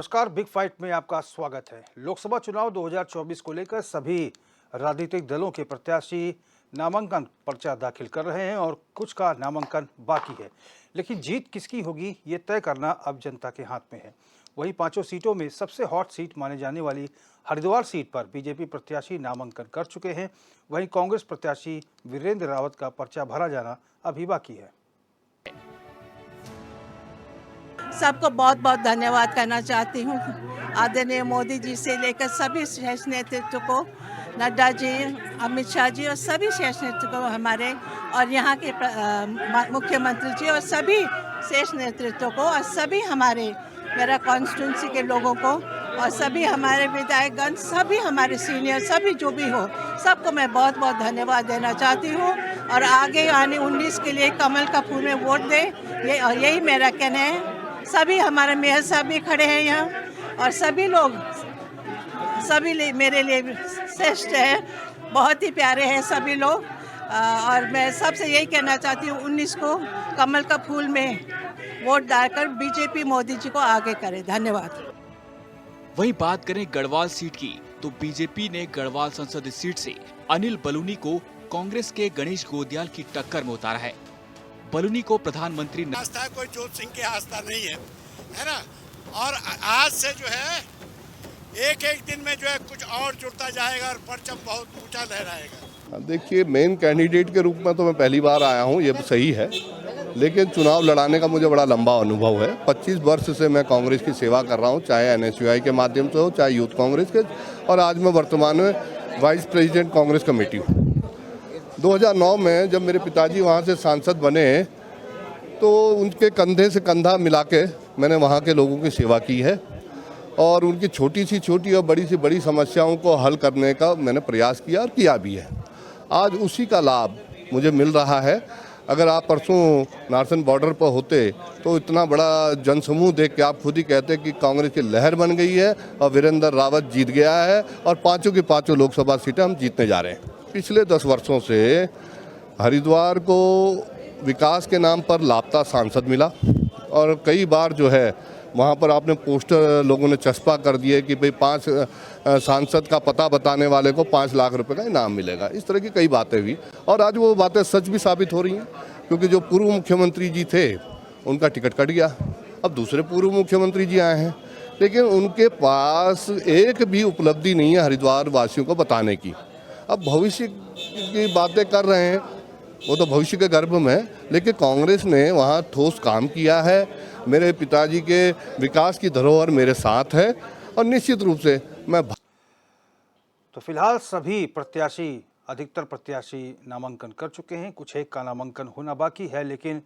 नमस्कार, big fight में आपका स्वागत है। लोकसभा चुनाव 2024 को लेकर सभी राजनीतिक दलों के प्रत्याशी नामांकन पर्चा दाखिल कर रहे हैं और कुछ का नामांकन बाकी है। लेकिन जीत किसकी होगी ये तय करना अब जनता के हाथ में है। वहीं पांचों सीटों में सबसे हॉट सीट माने जाने वाली हरिद्वार सीट पर बीजेपी प्रत्याशी नामांकन कर चुके हैं। वहीं कांग्रेस प्रत्याशी वीरेंद्र रावत का पर्चा भरा जाना अभी बाकी है। सबको बहुत बहुत धन्यवाद करना चाहती हूँ। आदरणीय मोदी जी से लेकर सभी शीर्ष नेतृत्व को, नड्डा जी, अमित शाह जी और सभी शीर्ष नेतृत्व को हमारे, और यहाँ के मुख्यमंत्री जी और सभी शीर्ष नेतृत्व को, और सभी हमारे मेरा कॉन्स्टिट्यूंसी के लोगों को, और सभी हमारे विधायकगण, सभी हमारे सीनियर, सभी जो भी हो, सबको मैं बहुत बहुत धन्यवाद देना चाहती हूँ। और आगे आने 19 के लिए कमल का फूल में वोट दें, यही मेरा कहना है। सभी हमारे मेयर साहब भी खड़े हैं यहाँ, और सभी लोग मेरे लिए श्रेष्ठ है, बहुत ही प्यारे हैं सभी लोग। और मैं सबसे यही कहना चाहती हूँ, 19 को कमल का फूल में वोट डालकर बीजेपी मोदी जी को आगे करे। धन्यवाद। वहीं बात करें गढ़वाल सीट की, तो बीजेपी ने गढ़वाल संसदीय सीट से अनिल बलूनी को कांग्रेस के गणेश गोदियाल की टक्कर में उतारा है। बलूनी को प्रधानमंत्री आस्था कोई जोत सिंह की आस्था नहीं है ना। और आज से जो है एक एक दिन में जो है कुछ और जुड़ता जाएगा और परचम बहुत ऊंचा लहराएगा। देखिए, मेन कैंडिडेट के रूप में तो मैं पहली बार आया हूं, ये सही है, लेकिन चुनाव लड़ाने का मुझे बड़ा लंबा अनुभव है। 25 वर्ष से मैं कांग्रेस की सेवा कर रहा हूं, चाहे NSUI के माध्यम से हो, चाहे यूथ कांग्रेस के, और आज मैं वर्तमान में वाइस प्रेसिडेंट कांग्रेस कमेटी हूँ। 2009 में जब मेरे पिताजी वहाँ से सांसद बने तो उनके कंधे से कंधा मिला के मैंने वहाँ के लोगों की सेवा की है, और उनकी छोटी सी छोटी और बड़ी सी बड़ी समस्याओं को हल करने का मैंने प्रयास किया और किया भी है। आज उसी का लाभ मुझे मिल रहा है। अगर आप परसों नारसन बॉर्डर पर होते तो इतना बड़ा जनसमूह देख के आप खुद ही कहते कि कांग्रेस की लहर बन गई है और वीरेंद्र रावत जीत गया है, और पाँचों की पाँचों लोकसभा सीटें हम जीतने जा रहे हैं। पिछले 10 वर्षों से हरिद्वार को विकास के नाम पर लापता सांसद मिला, और कई बार जो है वहाँ पर आपने पोस्टर लोगों ने चस्पा कर दिए कि भाई 5 सांसद का पता बताने वाले को 5 लाख रुपए का इनाम मिलेगा। इस तरह की कई बातें हुई, और आज वो बातें सच भी साबित हो रही हैं, क्योंकि जो पूर्व मुख्यमंत्री जी थे उनका टिकट कट गया। अब दूसरे पूर्व मुख्यमंत्री जी आए हैं, लेकिन उनके पास एक भी उपलब्धि नहीं है हरिद्वार वासियों को बताने की। अब भविष्य की बातें कर रहे हैं, वो तो भविष्य के गर्भ में है, लेकिन कांग्रेस ने वहाँ ठोस काम किया है। मेरे पिताजी के विकास की धरोहर मेरे साथ है, और निश्चित रूप से मैं तो फिलहाल सभी प्रत्याशी, अधिकतर प्रत्याशी नामांकन कर चुके हैं। कुछ एक का नामांकन होना बाकी है, लेकिन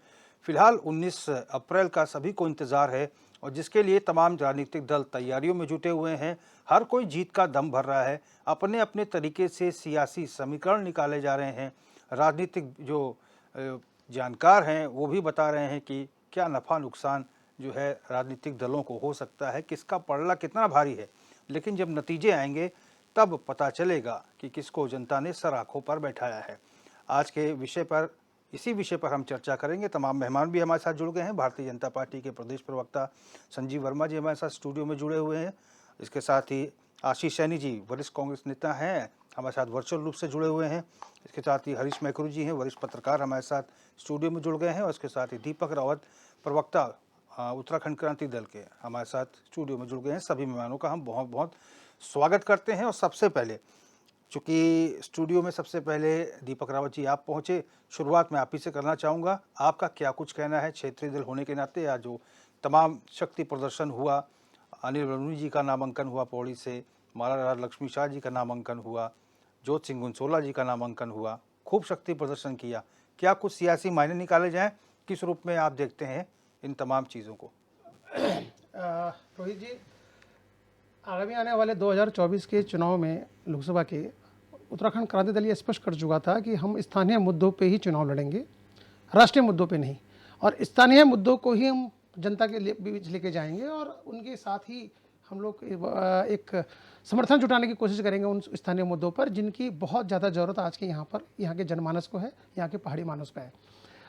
फिलहाल 19 अप्रैल का सभी को इंतजार है, और जिसके लिए तमाम राजनीतिक दल तैयारियों में जुटे हुए हैं। हर कोई जीत का दम भर रहा है, अपने अपने तरीके से सियासी समीकरण निकाले जा रहे हैं। राजनीतिक जो जानकार हैं वो भी बता रहे हैं कि क्या नफ़ा नुकसान जो है राजनीतिक दलों को हो सकता है, किसका पलड़ा कितना भारी है। लेकिन जब नतीजे आएंगे तब पता चलेगा कि किसको जनता ने सर आँखों पर बैठाया है। आज के विषय पर, इसी विषय पर हम चर्चा करेंगे। तमाम मेहमान भी हमारे साथ जुड़ गए हैं। भारतीय जनता पार्टी के प्रदेश प्रवक्ता संजीव वर्मा जी हमारे साथ स्टूडियो में जुड़े हुए हैं। इसके साथ ही आशीष सैनी जी वरिष्ठ कांग्रेस नेता हैं, हमारे साथ वर्चुअल रूप से जुड़े हुए हैं। इसके साथ ही हरीश मैकरू जी हैं, वरिष्ठ पत्रकार, हमारे साथ स्टूडियो में जुड़ गए हैं। और इसके साथ ही दीपक रावत, प्रवक्ता उत्तराखंड क्रांति दल के, हमारे साथ स्टूडियो में जुड़ गए हैं। सभी मेहमानों का हम बहुत बहुत स्वागत करते हैं। और सबसे पहले, चूँकि स्टूडियो में सबसे पहले दीपक रावत जी आप पहुँचे, शुरुआत मैं आप ही से करना चाहूँगा। आपका क्या कुछ कहना है क्षेत्रीय दल होने के नाते, या जो तमाम शक्ति प्रदर्शन हुआ, अनिल बलूनी जी का नामांकन हुआ पौड़ी से, माला लक्ष्मी शाह जी का नामांकन हुआ, जोत सिंह गुनसोला जी का नामांकन हुआ, खूब शक्ति प्रदर्शन किया, क्या कुछ सियासी मायने निकाले जाएं? किस रूप में आप देखते हैं इन तमाम चीज़ों को? रोहित जी, आगामी आने वाले 2024 के चुनाव में लोकसभा के उत्तराखंड क्रांति दल ये स्पष्ट कर चुका था कि हम स्थानीय मुद्दों पे ही चुनाव लड़ेंगे, राष्ट्रीय मुद्दों पे नहीं। और स्थानीय मुद्दों को ही हम जनता के बीच लेके जाएंगे, और उनके साथ ही हम लोग एक समर्थन जुटाने की कोशिश करेंगे उन स्थानीय मुद्दों पर जिनकी बहुत ज़्यादा ज़रूरत आज के यहाँ के जनमानस को है, यहाँ के पहाड़ी मानस को है।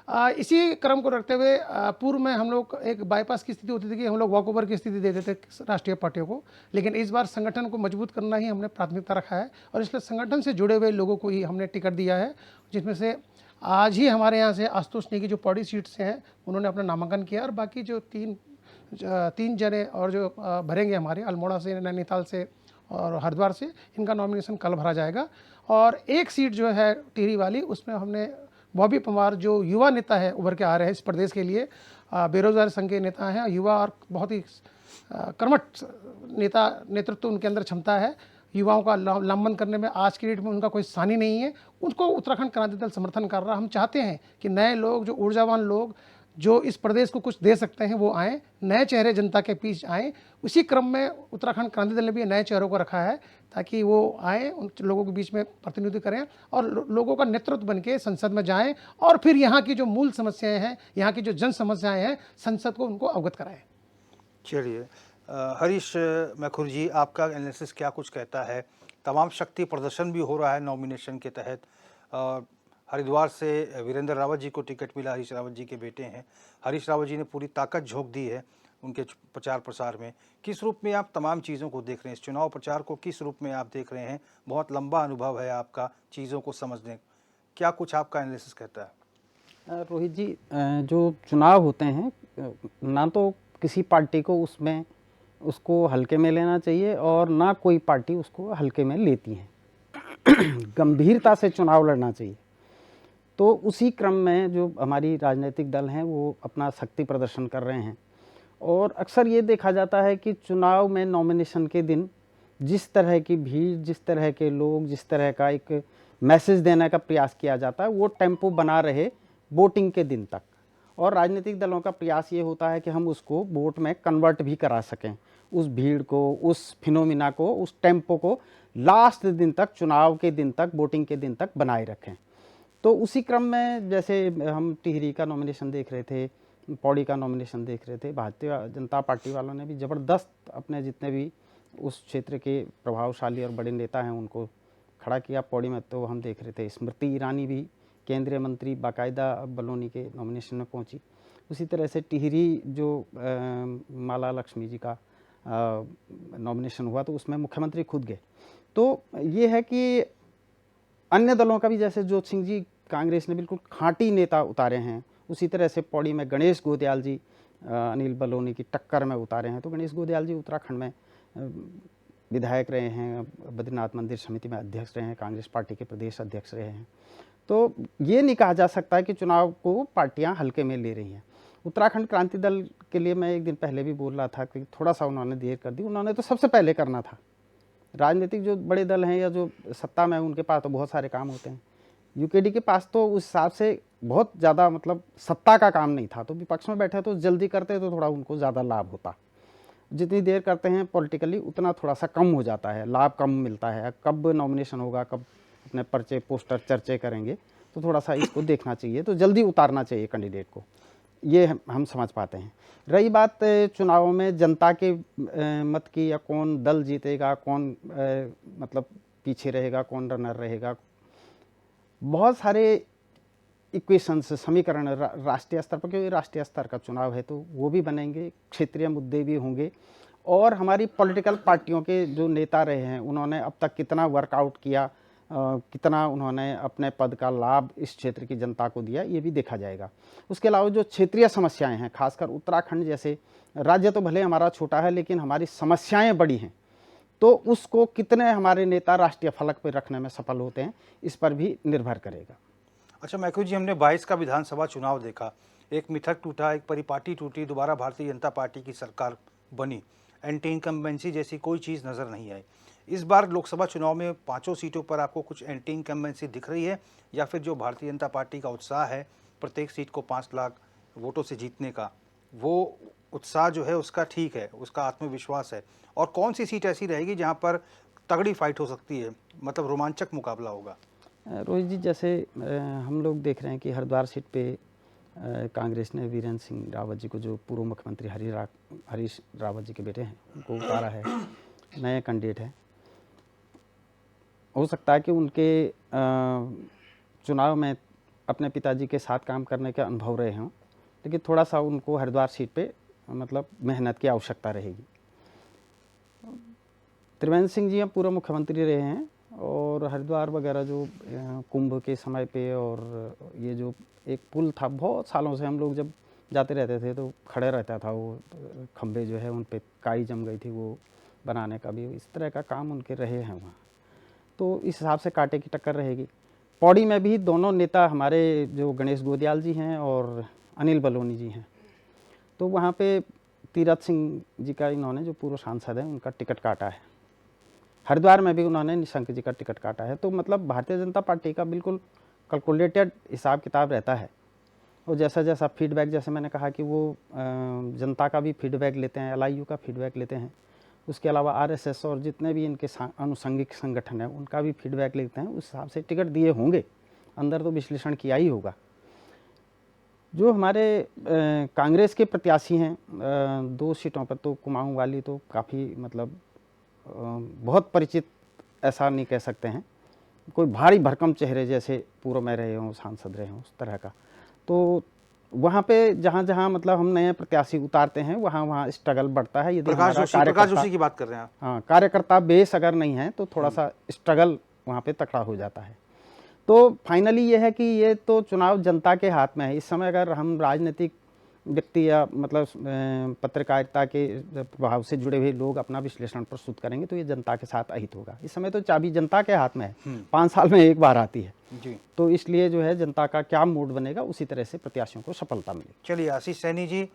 इसी क्रम को रखते हुए पूर्व में हम लोग एक बाईपास की स्थिति होती थी कि हम लोग वॉकओवर की स्थिति देते थे राष्ट्रीय पार्टियों को, लेकिन इस बार संगठन को मजबूत करना ही हमने प्राथमिकता रखा है और इसलिए संगठन से जुड़े हुए लोगों को ही हमने टिकट दिया है, जिसमें से आज ही हमारे यहाँ से आशुतोष नेगी जो पौड़ी सीट से हैं उन्होंने अपना नामांकन किया और बाकी जो तीन जने और जो भरेंगे हमारे अल्मोड़ा से, नैनीताल से और हरिद्वार से, इनका नॉमिनेशन कल भरा जाएगा। और एक सीट जो है टिहरी वाली, उसमें हमने बॉबी पंवार जो युवा नेता है उभर के आ रहे हैं इस प्रदेश के लिए, बेरोजगार संघ के नेता हैं, युवा और बहुत ही कर्मठ नेतृत्व उनके अंदर क्षमता है, युवाओं का लंबन करने में आज की डेट में उनका कोई सानी नहीं है, उनको उत्तराखंड क्रांति दल समर्थन कर रहा। हम चाहते हैं कि नए लोग, जो ऊर्जावान लोग जो इस प्रदेश को कुछ दे सकते हैं वो आएँ, नए चेहरे जनता के बीच आएँ। उसी क्रम में उत्तराखंड क्रांति दल ने भी नए चेहरों को रखा है ताकि वो आएँ, उन लोगों के बीच में प्रतिनिधित्व करें और लोगों का नेतृत्व बन के संसद में जाएं और फिर यहाँ की जो मूल समस्याएं हैं, यहाँ की जो जन समस्याएं हैं, संसद को उनको अवगत कराएं। चलिए, हरीश मैखुर जी, आपका एनालिसिस क्या कुछ कहता है? तमाम शक्ति प्रदर्शन भी हो रहा है नॉमिनेशन के तहत। हरिद्वार से वीरेंद्र रावत जी को टिकट मिला, हरीश रावत जी के बेटे हैं। हरीश रावत जी ने पूरी ताकत झोंक दी है उनके प्रचार प्रसार में। किस रूप में आप तमाम चीज़ों को देख रहे हैं? इस चुनाव प्रचार को किस रूप में आप देख रहे हैं? बहुत लंबा अनुभव है आपका चीज़ों को समझने, क्या कुछ आपका एनालिसिस कहता है? रोहित जी, जो चुनाव होते हैं ना तो किसी पार्टी को उसको हल्के में लेना चाहिए और ना कोई पार्टी उसको हल्के में लेती है। गंभीरता से चुनाव लड़ना चाहिए। तो उसी क्रम में जो हमारी राजनीतिक दल हैं वो अपना शक्ति प्रदर्शन कर रहे हैं और अक्सर ये देखा जाता है कि चुनाव में नॉमिनेशन के दिन जिस तरह की भीड़, जिस तरह के लोग, जिस तरह का एक मैसेज देने का प्रयास किया जाता है वो टेम्पो बना रहे वोटिंग के दिन तक। और राजनीतिक दलों का प्रयास ये होता है कि हम उसको वोट में कन्वर्ट भी करा सकें, उस भीड़ को, उस फिनोमिना को, उस टेम्पो को लास्ट दिन तक, चुनाव के दिन तक, वोटिंग के दिन तक बनाए रखें। तो उसी क्रम में जैसे हम टिहरी का नॉमिनेशन देख रहे थे, पौड़ी का नॉमिनेशन देख रहे थे, भारतीय जनता पार्टी वालों ने भी ज़बरदस्त अपने जितने भी उस क्षेत्र के प्रभावशाली और बड़े नेता हैं उनको खड़ा किया। पौड़ी में तो हम देख रहे थे स्मृति ईरानी भी केंद्रीय मंत्री बाकायदा बलूनी के नॉमिनेशन में पहुंची। उसी तरह से टिहरी जो माला लक्ष्मी जी का नॉमिनेशन हुआ तो उसमें मुख्यमंत्री खुद गए। तो ये है कि अन्य दलों का भी, जैसे जोत सिंह जी कांग्रेस ने बिल्कुल खांटी नेता उतारे हैं, उसी तरह से पौड़ी में गणेश गोदयाल जी अनिल बलूनी की टक्कर में उतारे हैं। तो गणेश गोदयाल जी उत्तराखंड में विधायक रहे हैं, बद्रीनाथ मंदिर समिति में अध्यक्ष रहे हैं, कांग्रेस पार्टी के प्रदेश अध्यक्ष रहे हैं। तो ये नहीं कहा जा सकता है कि चुनाव को पार्टियां हल्के में ले रही हैं। उत्तराखंड क्रांति दल के लिए मैं एक दिन पहले भी बोल रहा था कि थोड़ा सा उन्होंने देर कर दी। उन्होंने तो सबसे पहले करना था। राजनीतिक जो बड़े दल हैं या जो सत्ता में, उनके पास तो बहुत सारे काम होते हैं। यूकेडी के पास तो उस हिसाब से बहुत ज़्यादा मतलब सत्ता का काम नहीं था, तो विपक्ष में बैठे तो जल्दी करते तो थोड़ा उनको ज़्यादा लाभ होता। जितनी देर करते हैं पॉलिटिकली उतना थोड़ा सा कम हो जाता है, लाभ कम मिलता है। कब नॉमिनेशन होगा, कब अपने पर्चे पोस्टर चर्चे करेंगे, तो थोड़ा सा इसको देखना चाहिए, तो जल्दी उतारना चाहिए कैंडिडेट को, ये हम समझ पाते हैं। रही बात चुनावों में जनता के मत की या कौन दल जीतेगा, कौन मतलब पीछे रहेगा, कौन रनर रहेगा, बहुत सारे इक्वेशंस, समीकरण राष्ट्रीय स्तर पर, क्योंकि राष्ट्रीय स्तर का चुनाव है तो वो भी बनेंगे, क्षेत्रीय मुद्दे भी होंगे। और हमारी पॉलिटिकल पार्टियों के जो नेता रहे हैं उन्होंने अब तक कितना वर्कआउट किया, कितना उन्होंने अपने पद का लाभ इस क्षेत्र की जनता को दिया, ये भी देखा जाएगा। उसके अलावा जो क्षेत्रीय समस्याएं हैं, खासकर उत्तराखंड जैसे राज्य तो भले हमारा छोटा है लेकिन हमारी समस्याएं बड़ी हैं, तो उसको कितने हमारे नेता राष्ट्रीय फलक पर रखने में सफल होते हैं, इस पर भी निर्भर करेगा। अच्छा मैखुर जी, हमने 22 का विधानसभा चुनाव देखा, एक मिथक टूटा, एक परिपाटी टूटी, दोबारा भारतीय जनता पार्टी की सरकार बनी, एंटी इनकम्बेंसी जैसी कोई चीज़ नज़र नहीं आई। इस बार लोकसभा चुनाव में 5 सीटों पर आपको कुछ एंटी इनकम्बेंसी दिख रही है, या फिर जो भारतीय जनता पार्टी का उत्साह है प्रत्येक सीट को 5 लाख वोटों से जीतने का, वो उत्साह जो है उसका ठीक है, उसका आत्मविश्वास है? और कौन सी सीट ऐसी रहेगी जहां पर तगड़ी फाइट हो सकती है, मतलब रोमांचक मुकाबला होगा? रोहित जी, जैसे हम लोग देख रहे हैं कि हरिद्वार सीट पे कांग्रेस ने वीरेंद्र सिंह रावत जी को, जो पूर्व मुख्यमंत्री हरीश रावत जी के बेटे हैं, उनको उतारा है, नए कैंडिडेट है। हो सकता है कि उनके चुनाव में अपने पिताजी के साथ काम करने के अनुभव रहे हों, लेकिन थोड़ा सा उनको हरिद्वार सीट पे मतलब मेहनत की आवश्यकता रहेगी। त्रिवेंद्र सिंह जी अब पूर्व मुख्यमंत्री रहे हैं और हरिद्वार वगैरह जो कुंभ के समय पे और ये जो एक पुल था, बहुत सालों से हम लोग जब जाते रहते थे तो खड़े रहता था वो खंभे जो है उन पे काई जम गई थी, वो बनाने का भी इस तरह का काम उनके रहे हैं वहाँ। तो इस हिसाब से कांटे की टक्कर रहेगी। पौड़ी में भी दोनों नेता हमारे जो गणेश गोदियाल जी हैं और अनिल बलूनी जी हैं, तो वहाँ पे तीरथ सिंह जी का इन्होंने जो पूर्व सांसद हैं उनका टिकट काटा है। हरिद्वार में भी उन्होंने निशंक जी का टिकट काटा है। तो मतलब भारतीय जनता पार्टी का बिल्कुल कैलकुलेटेड हिसाब किताब रहता है और जैसा जैसा फीडबैक, जैसे मैंने कहा कि वो जनता का भी फीडबैक लेते हैं, LIU का फीडबैक लेते हैं, उसके अलावा RSS और जितने भी इनके अनुषंगिक संगठन हैं उनका भी फीडबैक लेते हैं, उस हिसाब से टिकट दिए होंगे। अंदर तो विश्लेषण किया ही होगा। जो हमारे कांग्रेस के प्रत्याशी हैं 2 सीटों पर, तो कुमाऊं वाली तो काफ़ी मतलब बहुत परिचित ऐसा नहीं कह सकते हैं, कोई भारी भरकम चेहरे जैसे पूर्व में रहे हों, सांसद रहे हों, उस तरह का। तो वहाँ पे जहाँ जहाँ मतलब हम नए प्रत्याशी उतारते हैं वहाँ वहाँ स्ट्रगल बढ़ता है। यदि प्रकाश जोशी की बात कर रहे हैं आप? हाँ, कार्यकर्ता बेस अगर नहीं है तो थोड़ा सा स्ट्रगल वहाँ पे तकड़ा हो जाता है। तो फाइनली ये है कि ये तो चुनाव जनता के हाथ में है। इस समय अगर हम राजनीतिक व्यक्ति या मतलब पत्रकारिता के प्रभाव से जुड़े हुए लोग अपना विश्लेषण प्रस्तुत करेंगे तो ये जनता के साथ अहित होगा। इस समय तो चाबी जनता के हाथ में है, 5 साल में एक बार आती है जी। तो इसलिए जो है जनता का क्या मूड बनेगा उसी तरह से प्रत्याशियों को सफलता मिलेगी। चलिए आशीष सैनी जी,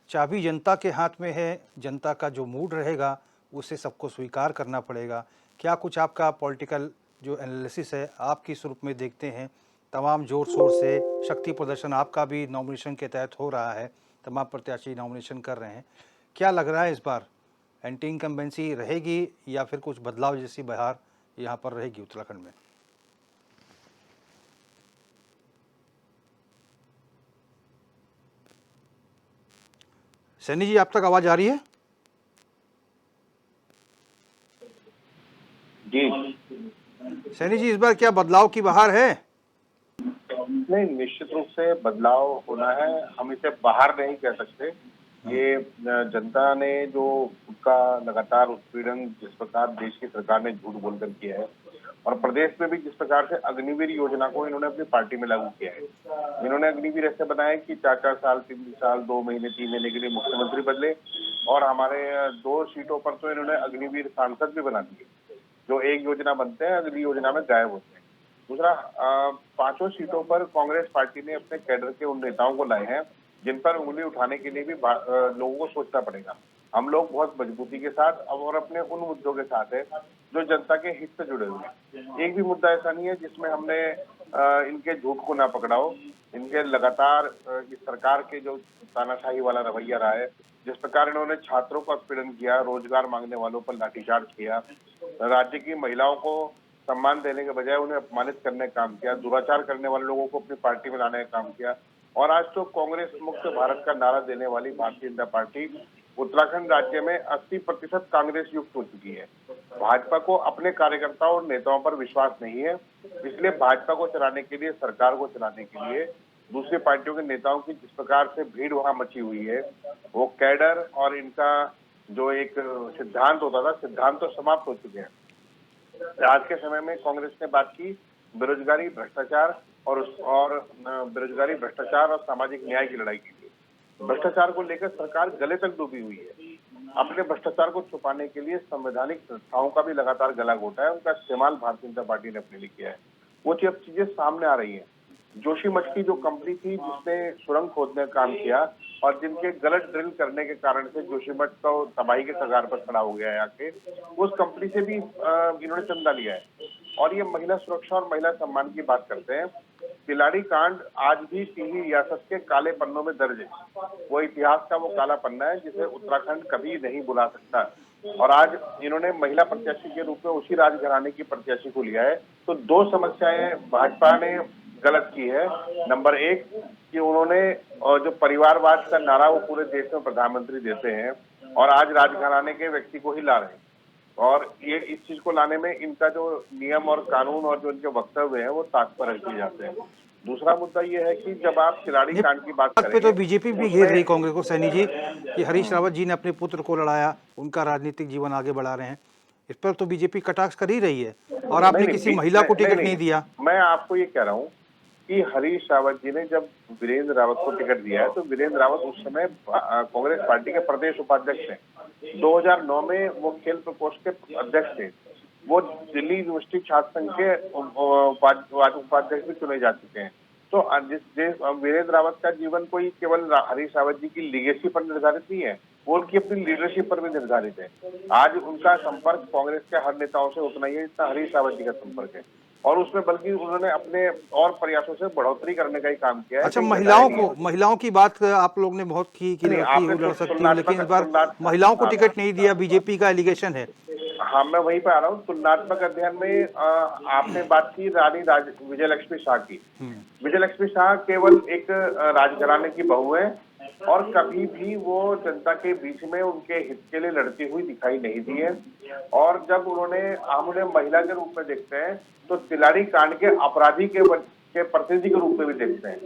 चाबी जनता के हाथ में है, जनता का जो मूड रहेगा उसे सबको स्वीकार करना पड़ेगा। क्या कुछ आपका पॉलिटिकल जो एनालिसिस है आप किस रूप में देखते हैं? तमाम जोर शोर से शक्ति प्रदर्शन आपका भी नॉमिनेशन के तहत हो रहा है, तमाम प्रत्याशी नॉमिनेशन कर रहे हैं। क्या लग रहा है इस बार एंटी इनकम्बेंसी रहेगी या फिर कुछ बदलाव जैसी बहार यहाँ पर रहेगी उत्तराखंड में? सैनी जी, आप तक आवाज आ रही है? जी सैनी जी, इस बार क्या बदलाव की बहार है? नहीं, निश्चित रूप से बदलाव होना है। हम इसे बाहर नहीं कह सकते। ये जनता ने जो उसका लगातार उत्पीड़न जिस प्रकार देश की सरकार ने झूठ बोलकर किया है और प्रदेश में भी जिस प्रकार से अग्निवीर योजना को इन्होंने अपनी पार्टी में लागू किया है। इन्होंने अग्निवीर ऐसे बनाया कि 4-4 साल, 3 साल, 2 महीने, 3 महीने के लिए मुख्यमंत्री बदले और हमारे 2 सीटों पर तो इन्होंने अग्निवीर सांसद भी बना दिए, जो एक योजना बनते हैं अगली योजना में गायब होते हैं। दूसरा, 5 सीटों पर कांग्रेस पार्टी ने अपने कैडर के उन नेताओं को लाए हैं जिन पर उंगली उठाने के लिए भी लोगों को सोचना पड़ेगा। हम लोग बहुत मजबूती के साथ और अपने उन मुद्दों के साथ है जो जनता के हित से जुड़े हुए हैं। एक भी मुद्दा ऐसा नहीं है जिसमें हमने इनके झूठ को ना पकड़ा हो। इनके लगातार इस सरकार के जो तानाशाही वाला रवैया रहा है, जिस प्रकार इन्होंने छात्रों का उत्पीड़न किया, रोजगार मांगने वालों पर लाठीचार्ज किया, राज्य की महिलाओं को सम्मान देने के बजाय उन्हें अपमानित करने का काम किया, दुराचार करने वाले लोगों को अपनी पार्टी में लाने का काम किया और आज तो कांग्रेस मुक्त भारत का नारा देने वाली भारतीय जनता पार्टी उत्तराखंड राज्य में 80% कांग्रेस युक्त हो चुकी है। भाजपा को अपने कार्यकर्ताओं और नेताओं पर विश्वास नहीं है, इसलिए भाजपा को चलाने के लिए, सरकार को चलाने के लिए दूसरी पार्टियों के नेताओं की जिस प्रकार से भीड़ वहां मची हुई है, वो कैडर और इनका जो एक सिद्धांत होता था, सिद्धांत तो समाप्त हो चुके हैं। आज के समय में कांग्रेस ने बात की बेरोजगारी, भ्रष्टाचार और बेरोजगारी, भ्रष्टाचार और सामाजिक न्याय की लड़ाई की थी। भ्रष्टाचार को लेकर सरकार गले तक डूबी हुई है। अपने भ्रष्टाचार को छुपाने के लिए संवैधानिक संस्थाओं का भी लगातार गला घोटा है, उनका इस्तेमाल भारतीय जनता पार्टी ने अपने लिए किया है। वो चीजें सामने आ रही है। जोशीमठ की जो कंपनी थी जिसने सुरंग खोदने का काम किया और जिनके गलत ड्रिल करने के कारण से जोशीमठ का तबाही के कगार पर खड़ा हो गया है आके, उस कंपनी से भी इन्होंने चंदा लिया है। और ये महिला सुरक्षा और महिला सम्मान की बात करते हैं। तिलाड़ी कांड आज भी 3 रियासत के काले पन्नों में दर्ज है। वो इतिहास का वो काला पन्ना है जिसे उत्तराखंड कभी नहीं भुला सकता। और आज इन्होंने महिला प्रत्याशी के रूप में उसी राजघराने की प्रत्याशी को लिया है। तो 2 समस्याएं भाजपा ने गलत की है। नंबर 1 कि उन्होंने जो परिवारवाद का नारा वो पूरे देश में प्रधानमंत्री देते हैं और आज राजघराने के व्यक्ति को ही ला रहे हैं। और ये इस चीज को लाने में इनका जो नियम और कानून और जो इनके वक्तव्य हैं वो ताक पर रख दिए जाते हैं। दूसरा मुद्दा ये है कि जब आप खिलाड़ी कांड की बात बात पे तो करेंगे बीजेपी भी घेर उसमें रही कांग्रेस को, सैनी जी, कि हरीश रावत जी ने अपने पुत्र को लड़ाया, उनका राजनीतिक जीवन आगे बढ़ा रहे हैं। इस पर तो बीजेपी कटाक्ष कर ही रही है, और आपने नहीं, किसी महिला को टिकट नहीं दिया। मैं आपको ये कह रहा हूँ कि हरीश रावत जी ने जब वीरेंद्र रावत को टिकट दिया है तो वीरेंद्र रावत उस समय कांग्रेस पार्टी के प्रदेश उपाध्यक्ष थे। 2009 में वो खेल प्रकोष्ठ के अध्यक्ष थे। वो दिल्ली यूनिवर्सिटी छात्र संघ के उपाध्यक्ष भी चुने जा चुके हैं। तो वीरेंद्र रावत का जीवन कोई केवल हरीश रावत जी की लीगेसी पर निर्धारित नहीं है, वो उनकी अपनी लीडरशिप पर भी निर्धारित है। आज उनका संपर्क कांग्रेस के हर नेताओं से उतना ही है जितना हरीश रावत जी का संपर्क है, और उसमें बल्कि उन्होंने अपने और प्रयासों से बढ़ोतरी करने का ही काम किया है। अच्छा, महिलाओं की बात आप लोग ने बहुत की कि लड़की लड़ सकती है, लेकिन इस बार महिलाओं को टिकट नहीं दिया, बीजेपी का एलिगेशन है। हाँ, मैं वहीं पे आ रहा हूँ। तुलनात्मक अध्ययन में आपने बात की विजयलक्ष्मी शाह की। विजयलक्ष्मी शाह केवल एक राजघराने की बहू है और कभी भी वो जनता के बीच में उनके हित के लिए लड़ती हुई दिखाई नहीं दी है। और जब हम उन्हें महिला के रूप में देखते हैं तो तिलारी कांड के अपराधी के प्रतिनिधि के रूप में भी देखते हैं।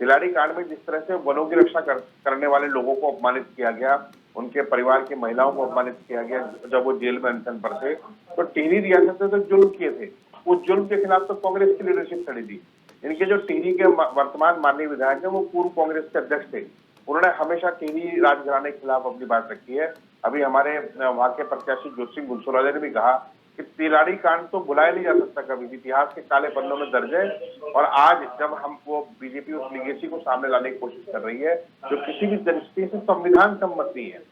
तिलारी कांड में जिस तरह से वनों की रक्षा करने वाले लोगों को अपमानित किया गया, उनके परिवार की महिलाओं को अपमानित किया गया जब वो जेल में अनशन पर थे, तो टिहरी रियासत में तो जुल्म किए थे। उस जुल्म के खिलाफ तो कांग्रेस की लीडरशिप खड़ी थी। इनके जो टिहरी के वर्तमान माननीय विधायक है वो पूर्व कांग्रेस के अध्यक्ष थे। उन्होंने हमेशा टिहरी राजघराने के खिलाफ अपनी बात रखी है। अभी हमारे वहां के प्रत्याशी ज्योति सिंह गुलसोराजा ने भी कहा कि तिलारी कांड तो भुलाया नहीं जा सकता, कभी भी इतिहास के काले पन्नों में दर्ज है। और आज जब वो बीजेपी उस लीगेसी को सामने लाने की कोशिश कर रही है जो किसी भी दृष्टि से संविधान सम्मत नहीं है,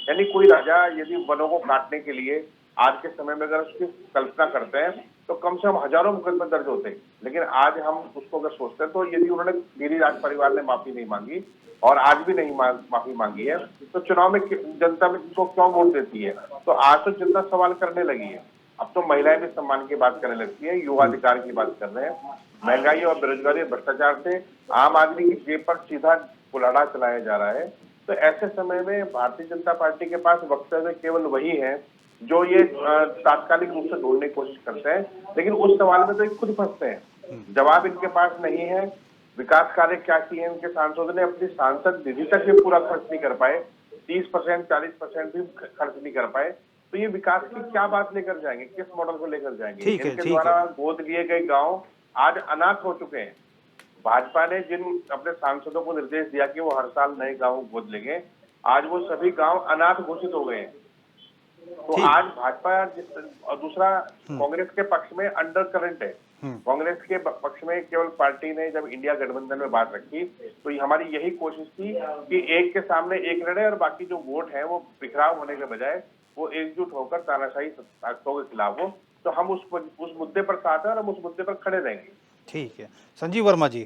यानी कोई राजा यदि वनों को काटने के लिए आज के समय में अगर उसकी कल्पना करते हैं तो कम से कम हजारों मुकदमे दर्ज होते हैं। लेकिन आज हम उसको अगर सोचते हैं तो यदि उन्होंने गिरी राज परिवार ने माफी नहीं मांगी और आज भी नहीं माफी मांगी है तो चुनाव में जनता में इनको क्यों वोट देती है? तो आज तो जनता सवाल करने लगी है। अब तो महिलाएं भी सम्मान की बात करने लगती है, युवा अधिकार की बात कर रहे हैं। महंगाई और बेरोजगारी भ्रष्टाचार से आम आदमी की जेब पर सीधा कुल्हाड़ा चलाया जा रहा है। तो ऐसे समय में भारतीय जनता पार्टी के पास वक्तव्य केवल वही है जो ये तात्कालिक रूप से ढूंढने की कोशिश करते हैं, लेकिन उस सवाल में तो ये खुद फंसते हैं। जवाब इनके पास नहीं है। विकास कार्य क्या किए इनके सांसदों ने? अपनी सांसद निधि तक भी पूरा खर्च नहीं कर पाए, 30% 40% भी खर्च नहीं कर पाए। तो ये विकास की क्या बात लेकर जाएंगे, किस मॉडल को लेकर जाएंगे? इनके द्वारा गोद लिए गए गाँव आज अनाथ हो चुके हैं। भाजपा ने जिन अपने सांसदों को निर्देश दिया कि वो हर साल नए गांव गोद लेंगे, आज वो सभी गांव अनाथ घोषित हो गए हैं। तो आज भाजपा और दूसरा कांग्रेस के पक्ष में अंडर करंट है। कांग्रेस के पक्ष में केवल पार्टी ने जब इंडिया गठबंधन में बात रखी तो हमारी यही कोशिश थी कि एक के सामने एक लड़े और बाकी जो वोट है वो बिखराव होने के बजाय वो एकजुट होकर तानाशाही ताकतों के खिलाफ हो। तो हम उस मुद्दे पर साथ हैं और हम उस मुद्दे पर खड़े रहेंगे। ठीक है। संजीव वर्मा जी,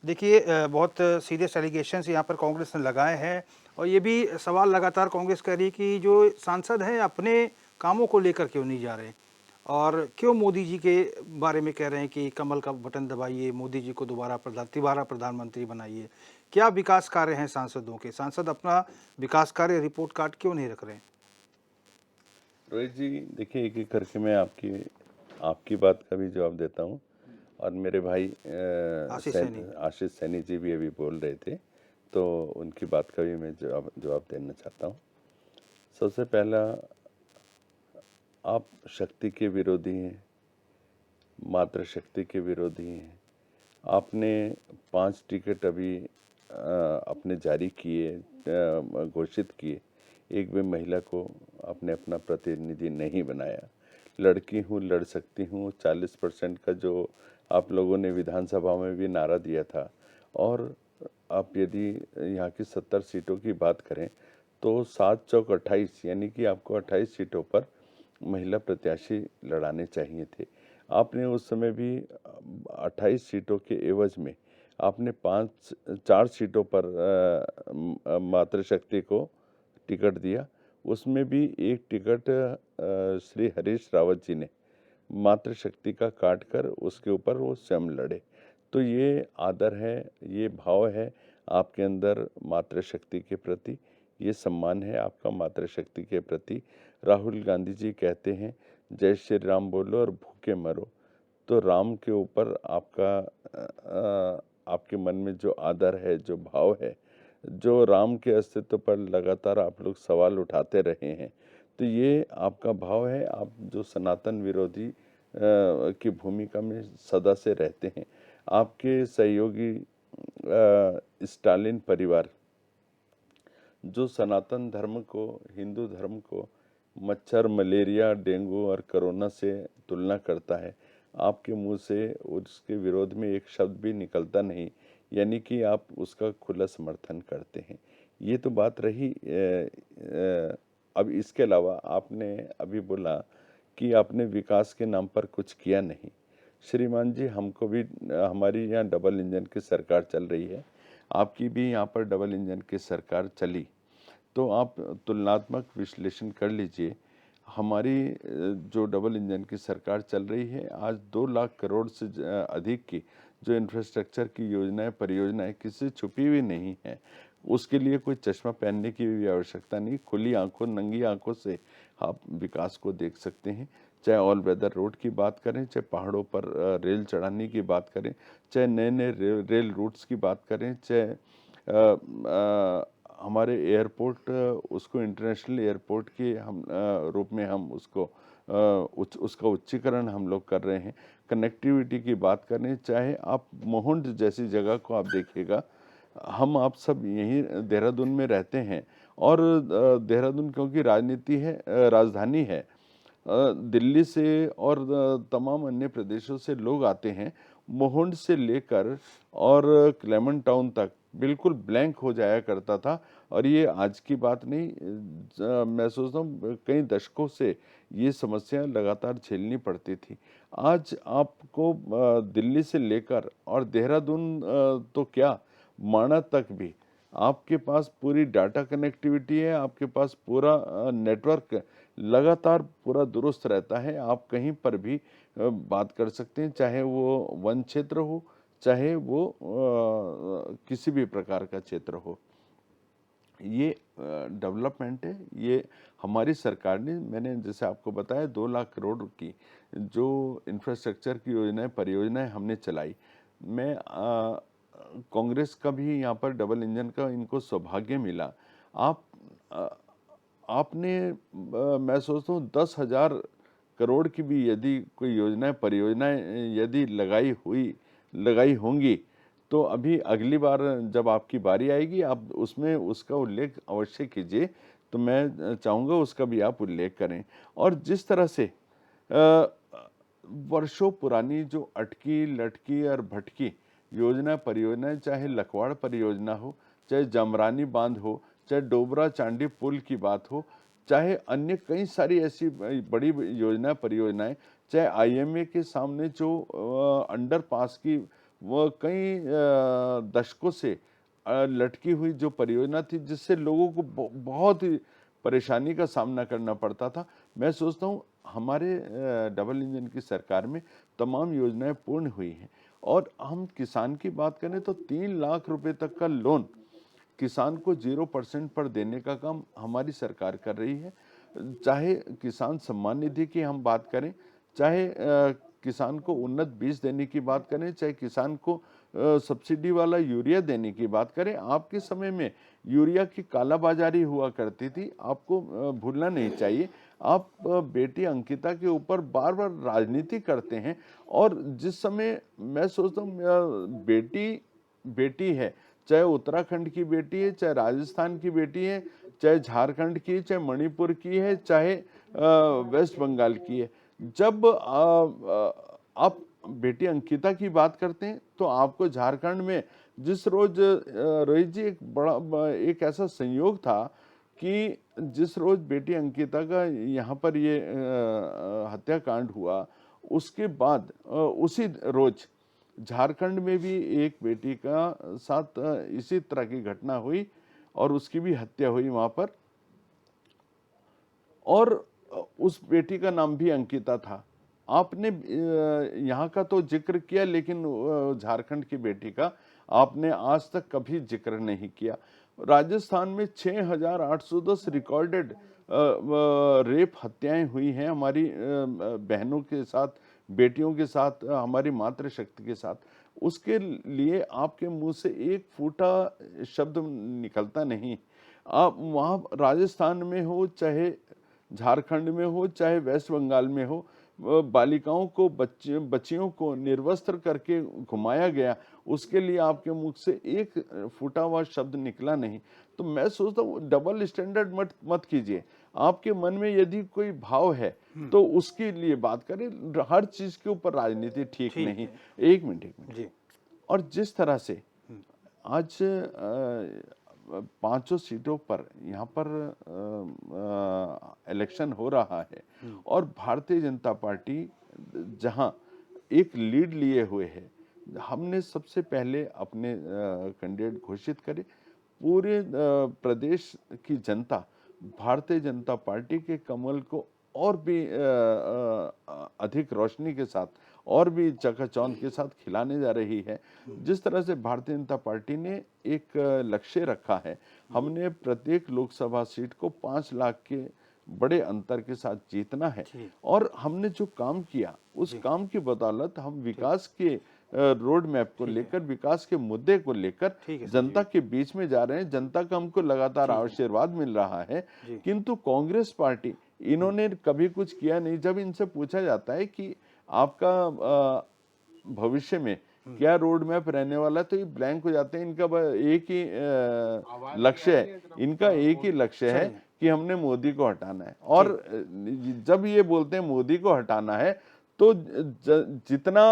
देखिए, बहुत सीरियस एलिगेशंस यहाँ पर कांग्रेस ने लगाए हैं और ये भी सवाल लगातार कांग्रेस कह रही है कि जो सांसद हैं अपने कामों को लेकर क्यों नहीं जा रहे, और क्यों मोदी जी के बारे में कह रहे हैं कि कमल का बटन दबाइए, मोदी जी को दोबारा प्रधानमंत्री बनाइए। क्या विकास कार्य हैं सांसदों के? सांसद अपना विकास कार्य रिपोर्ट कार्ड क्यों नहीं रख रहे हैं? रोहित जी, देखिए, एक एक करके मैं आपकी बात का भी जवाब देता हूँ और मेरे भाई आशीष सैनी जी भी अभी बोल रहे थे तो उनकी बात का भी मैं जवाब देना चाहता हूँ। सबसे पहला, आप शक्ति के विरोधी हैं, मातृशक्ति के विरोधी हैं। आपने 5 टिकट अभी अपने जारी किए, घोषित किए, एक भी महिला को आपने अपना प्रतिनिधि नहीं बनाया। लड़की हूँ, लड़ सकती हूँ 40% का जो आप लोगों ने विधानसभा में भी नारा दिया था। और आप यदि यहाँ की 70 सीटों की बात करें तो 7 चौक 28, यानी कि आपको 28 सीटों पर महिला प्रत्याशी लड़ाने चाहिए थे। आपने उस समय भी 28 सीटों के एवज में आपने 4 सीटों पर मातृशक्ति को टिकट दिया। उसमें भी एक टिकट श्री हरीश रावत जी ने मातृशक्ति का काट कर उसके ऊपर वो स्वयं लड़े। तो ये आदर है, ये भाव है आपके अंदर मातृशक्ति के प्रति, ये सम्मान है आपका मातृशक्ति के प्रति। राहुल गांधी जी कहते हैं जय श्री राम बोलो और भूखे मरो, तो राम के ऊपर आपका आपके मन में जो आदर है, जो भाव है, जो राम के अस्तित्व पर लगातार आप लोग सवाल उठाते रहे हैं, तो ये आपका भाव है। आप जो सनातन विरोधी की भूमिका में सदा से रहते हैं। आपके सहयोगी स्टालिन परिवार जो सनातन धर्म को, हिंदू धर्म को मच्छर, मलेरिया, डेंगू और कोरोना से तुलना करता है, आपके मुंह से उसके विरोध में एक शब्द भी निकलता नहीं, यानी कि आप उसका खुला समर्थन करते हैं। ये तो बात रही। अब इसके अलावा आपने अभी बोला कि आपने विकास के नाम पर कुछ किया नहीं। श्रीमान जी, हमको भी, हमारी यहाँ डबल इंजन की सरकार चल रही है, आपकी भी यहाँ पर डबल इंजन की सरकार चली, तो आप तुलनात्मक विश्लेषण कर लीजिए। हमारी जो डबल इंजन की सरकार चल रही है, आज 2 लाख करोड़ से अधिक की जो इंफ्रास्ट्रक्चर की योजनाएं, परियोजनाएं किसी छुपी हुई नहीं है। उसके लिए कोई चश्मा पहनने की भी आवश्यकता नहीं, खुली आंखों, नंगी आंखों से आप विकास को देख सकते हैं। चाहे ऑल वेदर रोड की बात करें, चाहे पहाड़ों पर रेल चढ़ाने की बात करें, चाहे नए नए रेल रूट्स की बात करें, चाहे हमारे एयरपोर्ट, उसको इंटरनेशनल एयरपोर्ट के हम रूप में हम उसको उसका उच्चीकरण हम लोग कर रहे हैं। कनेक्टिविटी की बात करें, चाहे आप मोहुंड जैसी जगह को आप देखिएगा, हम आप सब यहीं देहरादून में रहते हैं, और देहरादून क्योंकि राजनीति है, राजधानी है, दिल्ली से और तमाम अन्य प्रदेशों से लोग आते हैं। मोहुंड से लेकर और क्लेमन टाउन तक बिल्कुल ब्लैंक हो जाया करता था, और ये आज की बात नहीं, मैं सोचता हूँ कई दशकों से ये समस्या लगातार झेलनी पड़ती थी। आज आपको दिल्ली से लेकर और देहरादून तो क्या, माणा तक भी आपके पास पूरी डाटा कनेक्टिविटी है, आपके पास पूरा नेटवर्क लगातार पूरा दुरुस्त रहता है। आप कहीं पर भी बात कर सकते हैं, चाहे वो वन क्षेत्र हो, चाहे वो किसी भी प्रकार का क्षेत्र हो। ये डेवलपमेंट है, ये हमारी सरकार ने, मैंने जैसे आपको बताया 2 लाख करोड़ की जो इंफ्रास्ट्रक्चर की योजनाएं, परियोजनाएं हमने चलाई। मैं कांग्रेस का भी यहाँ पर डबल इंजन का इनको सौभाग्य मिला। आपने मैं सोचता हूँ 10,000 करोड़ की भी यदि कोई योजनाएं, परियोजनाएं यदि लगाई होंगी, तो अभी अगली बार जब आपकी बारी आएगी, आप उसमें उसका उल्लेख अवश्य कीजिए, तो मैं चाहूँगा उसका भी आप उल्लेख करें। और जिस तरह से वर्षों पुरानी जो अटकी लटकी और भटकी योजना, परियोजनाएं, चाहे लखवाड़ परियोजना हो, चाहे जमरानी बांध हो, चाहे डोबरा चांडी पुल की बात हो, चाहे अन्य कई सारी ऐसी बड़ी योजना, परियोजनाएं, चाहे आईएमए के सामने जो अंडरपास की वो कई दशकों से लटकी हुई जो परियोजना थी, जिससे लोगों को बहुत ही परेशानी का सामना करना पड़ता था। मैं सोचता हूँ हमारे डबल इंजन की सरकार में तमाम योजनाएं पूर्ण हुई हैं। और हम किसान की बात करें तो 3 लाख रुपए तक का लोन किसान को 0% पर देने का काम हमारी सरकार कर रही है। चाहे किसान सम्मान निधि की हम बात करें, चाहे किसान को उन्नत बीज देने की बात करें, चाहे किसान को सब्सिडी वाला यूरिया देने की बात करें। आपके समय में यूरिया की कालाबाजारी हुआ करती थी, आपको भूलना नहीं चाहिए। आप बेटी अंकिता के ऊपर बार बार राजनीति करते हैं, और जिस समय मैं सोचता हूँ बेटी है, चाहे उत्तराखंड की बेटी है, चाहे राजस्थान की बेटी है, चाहे झारखंड की, चाहे मणिपुर की है, चाहे वेस्ट बंगाल की है, जब आप बेटी अंकिता की बात करते हैं तो आपको झारखंड में जिस रोज रोहित जी एक ऐसा संयोग था कि जिस रोज बेटी अंकिता का यहाँ पर ये हत्याकांड हुआ, उसके बाद उसी रोज झारखंड में भी एक बेटी का साथ इसी तरह की घटना हुई और उसकी भी हत्या हुई वहां पर, और उस बेटी का नाम भी अंकिता था। आपने यहाँ का तो जिक्र किया, लेकिन झारखंड की बेटी का आपने आज तक कभी जिक्र नहीं किया। राजस्थान में 6,810 रिकॉर्डेड रेप हत्याएं हुई हैं हमारी बहनों के साथ, बेटियों के साथ, हमारी मातृशक्ति के साथ। उसके लिए आपके मुंह से एक फूटा शब्द निकलता नहीं। आप वहाँ राजस्थान में हो, चाहे झारखंड में हो, चाहे वेस्ट बंगाल में हो, बालिकाओं को, बच्चियों को निर्वस्त्र करके घुमाया गया, उसके लिए आपके मुख से एक फूटा हुआ शब्द निकला नहीं। तो मैं सोचता हूँ डबल स्टैंडर्ड मत कीजिए। आपके मन में यदि कोई भाव है तो उसके लिए बात करें, हर चीज के ऊपर राजनीति ठीक नहीं। एक मिनट जी। और जिस तरह से आज 500 सीटों पर यहाँ पर इलेक्शन हो रहा है और भारतीय जनता पार्टी जहाँ एक लीड लिए हुए है, हमने सबसे पहले अपने कैंडिडेट घोषित करे। पूरे प्रदेश की जनता भारतीय जनता पार्टी के कमल को और भी अधिक रोशनी के साथ और भी चकाचौंध के साथ खिलाने जा रही है। जिस तरह से भारतीय जनता पार्टी ने एक लक्ष्य रखा है, हमने प्रत्येक लोकसभा सीट को 5 लाख के बड़े अंतर के साथ जीतना है और हमने जो काम किया उस काम की बदौलत हम विकास के रोड मैप को लेकर, विकास के मुद्दे को लेकर जनता के बीच में जा रहे हैं। जनता का हमको लगातार आशीर्वाद मिल रहा है, किंतु कांग्रेस पार्टी इन्होंने कभी कुछ किया नहीं। जब इनसे पूछा जाता है कि आपका भविष्य में क्या रोड मैप रहने वाला है, तो ये ब्लैंक हो जाते हैं। इनका एक ही लक्ष्य है, इनका एक ही लक्ष्य है कि हमने मोदी को हटाना है। और जब ये बोलते हैं मोदी को हटाना है तो जितना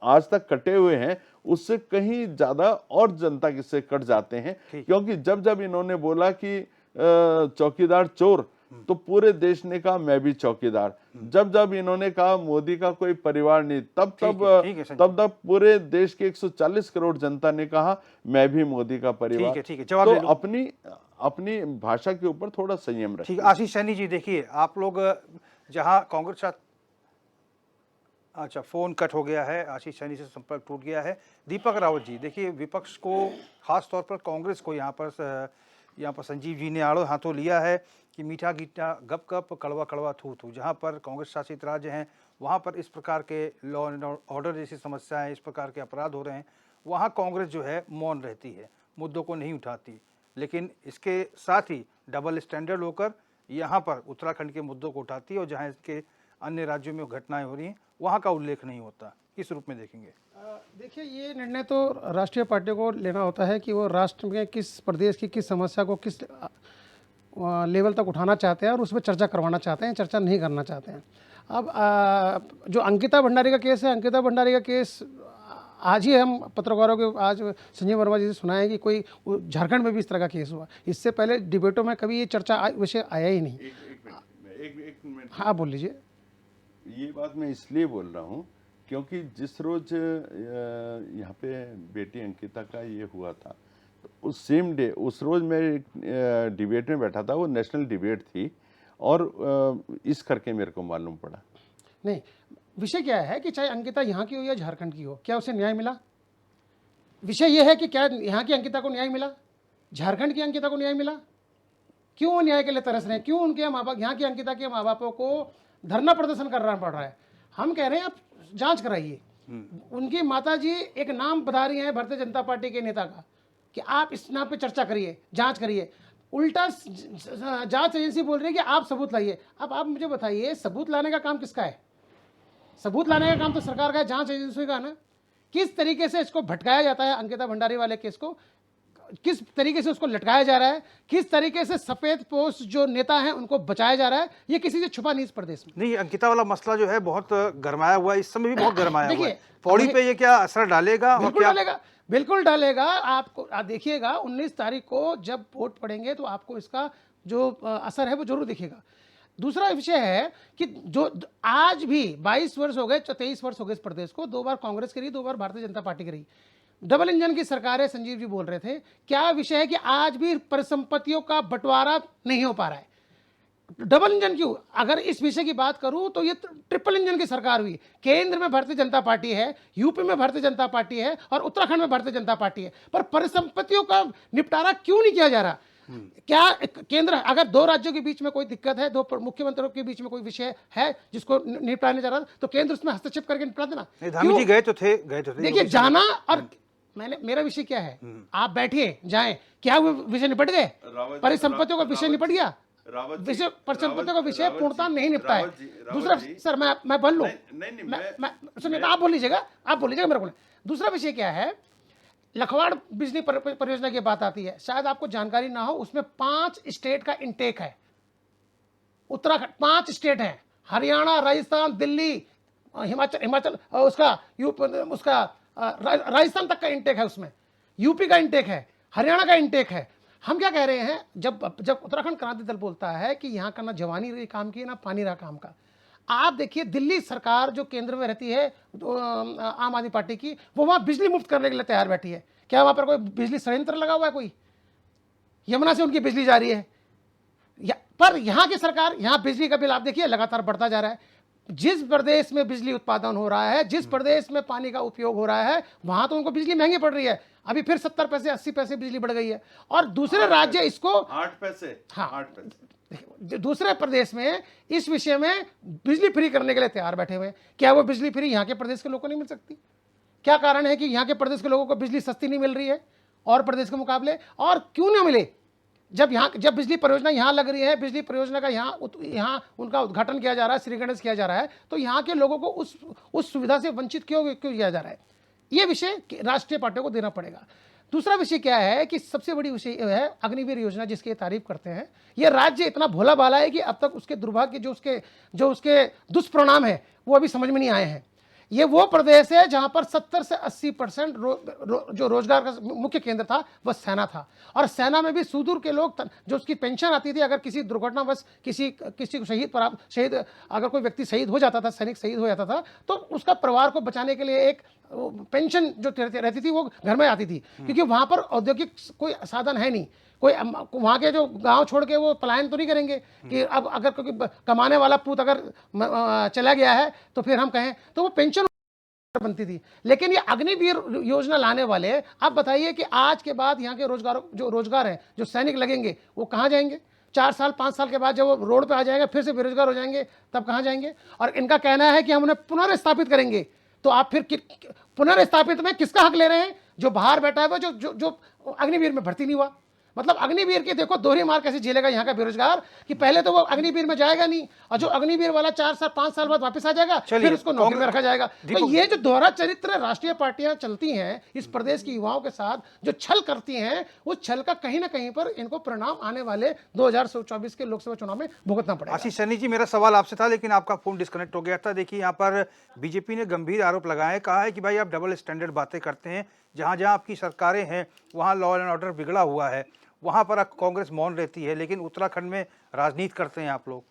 आज तक कटे हुए हैं उससे कहीं ज्यादा और जनता से कट जाते हैं, क्योंकि जब जब इन्होंने बोला कि चौकीदार चोर, तो पूरे देश ने कहा मैं भी चौकीदार। जब जब इन्होंने कहा मोदी का कोई परिवार नहीं, तब पूरे देश के 140 करोड़ जनता ने कहा मैं भी मोदी का परिवार। तो अपनी भाषा के ऊपर थोड़ा संयम रखें। आशीष सैनी जी, देखिए आप लोग जहां कांग्रेस, अच्छा फोन कट हो गया है, आशीष सैनी से संपर्क टूट गया है। दीपक रावत जी, देखिए विपक्ष को, खास तौर पर कांग्रेस को यहाँ पर संजीव जी ने आड़ो हाथों लिया है कि मीठा गीठा गप गप, कड़वा कड़वा थू थू। जहाँ पर कांग्रेस शासित राज्य हैं वहाँ पर इस प्रकार के लॉ एंड ऑर्डर जैसी समस्याएं, इस प्रकार के अपराध हो रहे हैं, वहाँ कांग्रेस जो है मौन रहती है, मुद्दों को नहीं उठाती। लेकिन इसके साथ ही डबल स्टैंडर्ड होकर यहाँ पर उत्तराखंड के मुद्दों को उठाती है और जहाँ इसके अन्य राज्यों में घटनाएं हो रही हैं वहाँ का उल्लेख नहीं होता। किस रूप में देखेंगे? देखिए, ये निर्णय तो राष्ट्रीय पार्टी को लेना होता है कि वो राष्ट्र में किस प्रदेश की किस समस्या को किस लेवल तक उठाना चाहते हैं और उसमें चर्चा करवाना चाहते हैं, चर्चा नहीं करना चाहते हैं। अब जो अंकिता भंडारी का केस है, अंकिता भंडारी का केस आज ही हम पत्रकारों के, आज संजीव वर्मा जी से सुना है कि कोई झारखंड में भी इस तरह का केस हुआ। इससे पहले डिबेटों में कभी ये चर्चा विषय आया ही नहीं। एक मिनट, हाँ बोल लीजिए। ये बात मैं इसलिए बोल रहा हूँ क्योंकि जिस रोज यहाँ पे बेटी अंकिता का ये हुआ था, तो उस सेम डे, उस रोज मैं एक डिबेट में बैठा था, वो नेशनल डिबेट थी, और इस करके मेरे को मालूम पड़ा। नहीं, विषय क्या है कि चाहे अंकिता यहाँ की हो या झारखंड की हो, क्या उसे न्याय मिला? विषय यह है कि क्या यहाँ की अंकिता को न्याय मिला, झारखंड की अंकिता को न्याय मिला? क्यों वो न्याय के लिए तरस रहे हैं? क्यों उनके माँ बाप, यहाँ की अंकिता के माँ बापों को धरना प्रदर्शन करना पड़ रहा है? हम कह रहे हैं आप जांच कराइए। उनकी माताजी एक नाम बता रही हैं भारतीय जनता पार्टी के नेता का कि आप इस नाम पे चर्चा करिए, जांच करिए। उल्टा जांच एजेंसी बोल रही है कि आप सबूत लाइए। अब आप मुझे बताइए, सबूत लाने का काम किसका है? सबूत लाने का काम तो सरकार का है, जांच एजेंसी का ना। किस तरीके से इसको भटकाया जाता है, अंकिता भंडारी वाले केस को किस तरीके से उसको लटकाया जा रहा है, किस तरीके से सफेद पोस्ट जो नेता हैं उनको बचाया जा रहा है, ये किसी से छुपा नहीं इस प्रदेश में। नहीं, अंकिता वाला मसला जो है बहुत गरमाया हुआ है, इस समय भी बहुत गरमाया हुआ है। पौड़ी पे ये क्या असर डालेगा? बिल्कुल डालेगा, बिल्कुल डालेगा। आपको देखिएगा 19 तारीख को जब वोट पड़ेंगे तो आपको इसका जो असर है वो जरूर दिखेगा। दूसरा विषय है कि जो आज भी 22 वर्ष हो गए, 23 वर्ष हो गए इस प्रदेश को, 2 बार कांग्रेस करी, 2 बार भारतीय जनता पार्टी करी, डबल इंजन की सरकार है। संजीव जी बोल रहे थे, क्या विषय है कि आज भी परिसंपत्तियों का बंटवारा नहीं हो पा रहा है। डबल इंजन क्यों? अगर इस विषय की बात करूं तो ये ट्रिपल इंजन की सरकार हुई। केंद्र में भारतीय जनता पार्टी है, यूपी में भारतीय जनता पार्टी है और उत्तराखंड में भारतीय जनता पार्टी है, पर परिसंपत्तियों का निपटारा क्यों नहीं किया जा रहा? क्या केंद्र, अगर दो राज्यों के बीच में कोई दिक्कत है, दो मुख्यमंत्रियों के बीच में कोई विषय है जिसको निपटाने जा रहा था, तो केंद्र उसमें हस्तक्षेप करके निपटा देना। धामी जी गए तो थे। देखिए जाना, और मेरा विषय क्या है, आप बैठिए जाएं, क्या वो विषय निपट गए? परिसंपत्तियों का विषय निपट गया? विषय परिसंपत्तियों का विषय पूर्णता नहीं निपटा है। दूसरा सर, मैं बोल लूं, सुनिए, आप बोल लीजिएगा मेरे को। दूसरा विषय क्या है, लखवाड़ बिजली परियोजना की बात आती है, शायद आपको जानकारी ना हो, उसमें 5 स्टेट का इंटेक है। उत्तराखंड 5 स्टेट है, हरियाणा, राजस्थान, दिल्ली, हिमाचल उसका राजस्थान तक का इंटेक है, उसमें यूपी का इंटेक है, हरियाणा का इंटेक है। हम क्या कह रहे हैं, जब उत्तराखंड क्रांति दल बोलता है कि यहाँ का ना जवानी रही काम की, ना पानी रहा काम का, आप देखिए दिल्ली सरकार जो केंद्र में रहती है आम आदमी पार्टी की, वो वहाँ बिजली मुफ्त करने के लिए तैयार बैठी है। क्या वहाँ पर कोई बिजली संयंत्र लगा हुआ है? कोई यमुना से उनकी बिजली जा रही है। पर यहाँ की सरकार, यहाँ बिजली का बिल आप देखिए लगातार बढ़ता जा रहा है। जिस प्रदेश में बिजली उत्पादन हो रहा है, जिस प्रदेश में पानी का उपयोग हो रहा है, वहां तो उनको बिजली महंगी पड़ रही है। अभी फिर 70 पैसे 80 पैसे बिजली बढ़ गई है, और दूसरे राज्य इसको 8 पैसे, हाँ 8 पैसे दूसरे प्रदेश में इस विषय में बिजली फ्री करने के लिए तैयार बैठे हुए हैं। क्या वो बिजली फ्री यहाँ के प्रदेश के लोगों को नहीं मिल सकती? क्या कारण है कि यहाँ के प्रदेश के लोगों को बिजली सस्ती नहीं मिल रही है और प्रदेश के मुकाबले? और क्यों नहीं मिले? जब बिजली परियोजना यहाँ लग रही है, बिजली परियोजना का यहाँ उनका उद्घाटन किया जा रहा है, श्री गणेश किया जा रहा है, तो यहाँ के लोगों को उस सुविधा से वंचित क्यों किया जा रहा है? ये विषय राष्ट्रीय पार्टियों को देना पड़ेगा। दूसरा विषय क्या है कि सबसे बड़ी विषय है अग्निवीर योजना, जिसकी तारीफ करते हैं। ये राज्य इतना भोला भाला है कि अब तक उसके दुर्भाग्य, जो उसके दुष्परिणाम है, वो अभी समझ में नहीं आए हैं। ये वो प्रदेश है जहां पर 70 से 80% जो रोजगार का मुख्य केंद्र था वह सेना था, और सेना में भी सुदूर के लोग, जो उसकी पेंशन आती थी, अगर किसी दुर्घटनावश किसी को शहीद अगर कोई व्यक्ति शहीद हो जाता था, सैनिक शहीद हो जाता था, तो उसका परिवार को बचाने के लिए एक पेंशन जो रहती थी वो घर में आती थी, क्योंकि वहां पर औद्योगिक कोई साधन है नहीं। कोई वहाँ के जो गांव छोड़ के वो पलायन तो नहीं करेंगे कि अब अगर कोई कमाने वाला पूत अगर चला गया है तो फिर हम कहें, तो वो पेंशन बनती थी। लेकिन ये अग्निवीर योजना लाने वाले, आप बताइए कि आज के बाद यहाँ के रोजगार है, जो सैनिक लगेंगे, वो कहाँ जाएंगे? 4 साल 5 साल के बाद जब वो रोड पे आ जाएंगे, फिर से बेरोजगार हो जाएंगे, तब कहाँ जाएंगे? और इनका कहना है कि हम उन्हें पुनर्स्थापित करेंगे। तो आप फिर पुनर्स्थापित में किसका हक ले रहे हैं? जो बाहर बैठा है वो जो अग्निवीर में भर्ती नहीं हुआ। मतलब अग्निवीर की देखो दोहरी मार कैसे झेलेगा यहाँ का बेरोजगार, कि पहले तो वो अग्निवीर में जाएगा नहीं, और जो अग्निवीर वाला 4 साल 5 साल बाद वापस आ जाएगा, फिर उसको नौकरी में रखा जाएगा। तो ये जो दोहरा चरित्र राष्ट्रीय पार्टियां चलती हैं इस प्रदेश की युवाओं के साथ, जो छल करती हैं, उस छल का कहीं ना कहीं पर इनको परिणाम आने वाले 2024 के लोकसभा चुनाव में भुगतना पड़ेगा। आशीष सैनी जी, मेरा सवाल आपसे था लेकिन आपका फोन डिस्कनेक्ट हो गया था। देखिए, यहाँ पर बीजेपी ने गंभीर आरोप लगाया है, कहा है कि भाई आप डबल स्टैंडर्ड बातें करते हैं। जहां जहां आपकी सरकारें हैं वहां लॉ एंड ऑर्डर बिगड़ा हुआ है, वहां पर कांग्रेस मौन रहती है, लेकिन उत्तराखंड में राजनीति करते हैं आप लोग।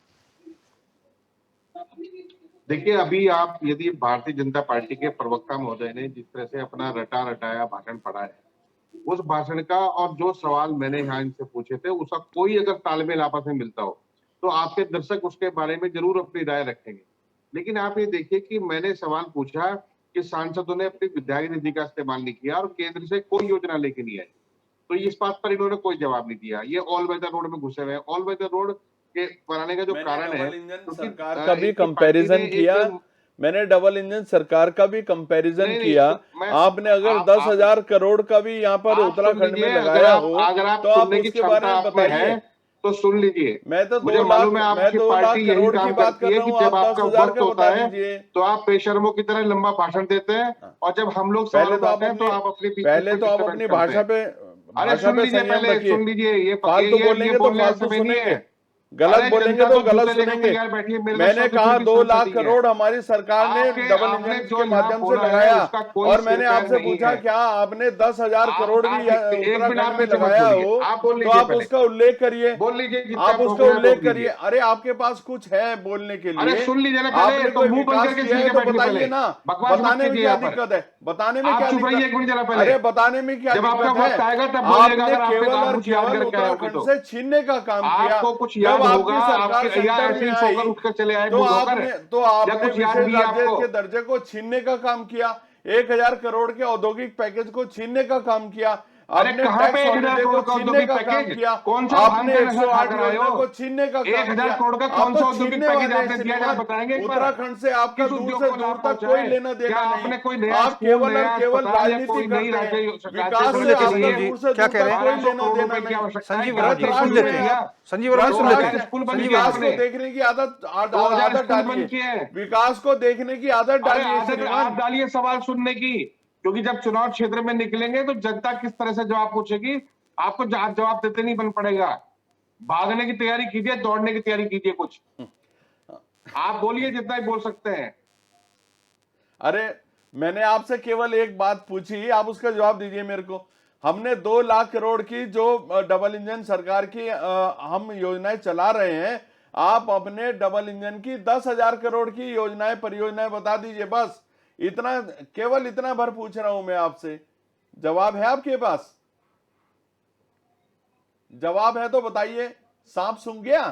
देखिए, अभी आप यदि भारतीय जनता पार्टी के प्रवक्ता महोदय ने जिस तरह से अपना रटा रटाया भाषण पढ़ा है, उस भाषण का और जो सवाल मैंने यहाँ इनसे पूछे थे, उसका कोई अगर तालमेल आपस में मिलता हो तो आपके दर्शक उसके बारे में जरूर अपनी राय रखेंगे। लेकिन आप ये देखिए कि मैंने सवाल पूछा कि सांसदों ने अपनी विधायी निधि का इस्तेमाल नहीं किया और केंद्र से कोई योजना लेके नहीं आई, तो इस बात पर इन्होंने कोई जवाब नहीं दिया। ये ऑल वेदर रोड में घुसे हुए हैं। ऑल वेदर रोड के बनाने का जो कारण है, सरकार का भी कंपैरिजन किया, मैंने डबल इंजन सरकार का भी कंपैरिजन किया। आपने अगर 10,000 करोड़ का भी यहाँ पर उत्तराखंड में लगाया हो, तो आप उसके बारे में बताइए। तो सुन लीजिए, मैं तो मुझे मालूम है आपकी पार्टी यही काम करती है कि जब आपका वक्त होता है तो आप बेशर्मों की तरह लंबा भाषण देते हैं, और जब हम लोग पहले तो आप अपनी भाषा पे सुन लीजिए। ये फालतू बोलेंगे तो फालतू सुनेंगे, गलत बोलेंगे तो गलत सुनेंगे। मैंने कहा 2 लाख करोड़ हमारी सरकार ने डबल इंजन के माध्यम से लगाया, और मैंने आपसे पूछा क्या आपने 10,000 करोड़ भी उत्तराखंड में लगाया हो, तो आप उसका उल्लेख करिए, आप उसका उल्लेख करिए। अरे आपके पास कुछ है बोलने के लिए, आपने कोई विकास किया है तो बताइए ना। बताने में क्या दिक्कत है? बताने में क्या दिक्कत? अरे बताने में क्या दिक्कत है? आपने केवल और केवल उत्तराखंड से छीनने का काम किया। आपकी सरकार सेंटर में आई तो आपने विशेष राज्य के दर्जे को छीनने का काम किया, 1,000 करोड़ के औद्योगिक पैकेज को छीनने का काम किया। अरे आपने कहाँ पे टैक्स 1000 हॉलिडे करोड़ को का छीनने औद्योगिक का काम पैकेज? किया, कौन सा आपने भांग का नशा 108 खा रहे योजना हो? को छीनने का काम 1000 किया। करोड़ का आप कौन सा तो औद्योगिक छीनने पैकेज वाले हैं आपने दिया श्रीमान। जरा बताएंगे एक बार? उत्तराखंड से आपका किस दूर उद्योग से को दूर लाभ तक पहुंचा कोई है? लेना क्या देना आपने नहीं। कोई नया आप स्कूल, केवल नया और केवल अस्पताल या राजनीति कोई नई करते हैं। राज्य विकास सुन से लेते हैं आपका संजीव जी, दूर से क्या दूर कह रहे तक हैं? कोई 1200 लेना करोड़ देना रुपए की नहीं। आवश्यकता है संजीव क्या? वर्मा जी, सुन राज लेते में हैं। आप संजीव वर्मा सुन लेते हैं। स्कूल बन संजीव गया वर्मा, विकास को आपने। देखने की आदत 2000 आदत स्कूल बन डालिए। किए हैं। विकास को देखने की आदत अरे डालिए आदत आप श्रीमान। डालिए सवाल सुनने की, क्योंकि जब चुनाव क्षेत्र में निकलेंगे तो जनता किस तरह से जवाब पूछेगी, आपको जवाब देते नहीं बन पड़ेगा। भागने की तैयारी कीजिए, दौड़ने की तैयारी कीजिए। कुछ आप बोलिए जितना ही बोल सकते हैं। अरे मैंने आपसे केवल एक बात पूछी, आप उसका जवाब दीजिए मेरे को। हमने 2 लाख करोड़ की जो डबल इंजन सरकार की हम योजनाएं चला रहे हैं, आप अपने डबल इंजन की 10,000 करोड़ की योजनाएं परियोजनाएं बता दीजिए। बस इतना, केवल इतना भर पूछ रहा हूं मैं आपसे। जवाब है आपके पास? जवाब है तो बताइए। सांप सूंघ गया?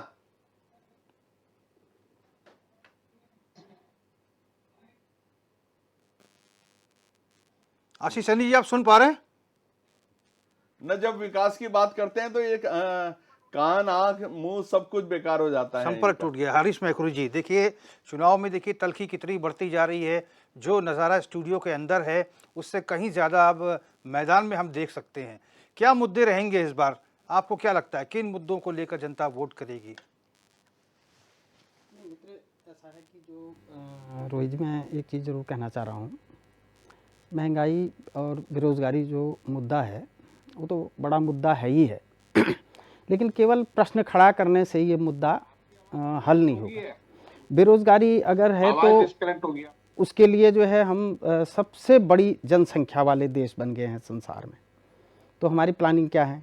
आशीष सैनी जी, आप सुन पा रहे हैं? न जब विकास की बात करते हैं तो ये कान, आंख, मुंह सब कुछ बेकार हो जाता है। संपर्क टूट गया। हरीश मैखुरी जी, देखिए चुनाव में देखिए तल्खी कितनी बढ़ती जा रही है। जो नज़ारा स्टूडियो के अंदर है उससे कहीं ज़्यादा अब मैदान में हम देख सकते हैं। क्या मुद्दे रहेंगे इस बार? आपको क्या लगता है किन मुद्दों को लेकर जनता वोट करेगी? ऐसा है कि जो रोहित जी, मैं एक चीज़ ज़रूर कहना चाह रहा हूँ। महंगाई और बेरोज़गारी जो मुद्दा है वो तो बड़ा मुद्दा है ही है लेकिन केवल प्रश्न खड़ा करने से ये मुद्दा हल नहीं होगा। बेरोज़गारी अगर है तो डिस्कनेक्ट हो गया। उसके लिए जो है हम सबसे बड़ी जनसंख्या वाले देश बन गए हैं संसार में। तो हमारी प्लानिंग क्या है?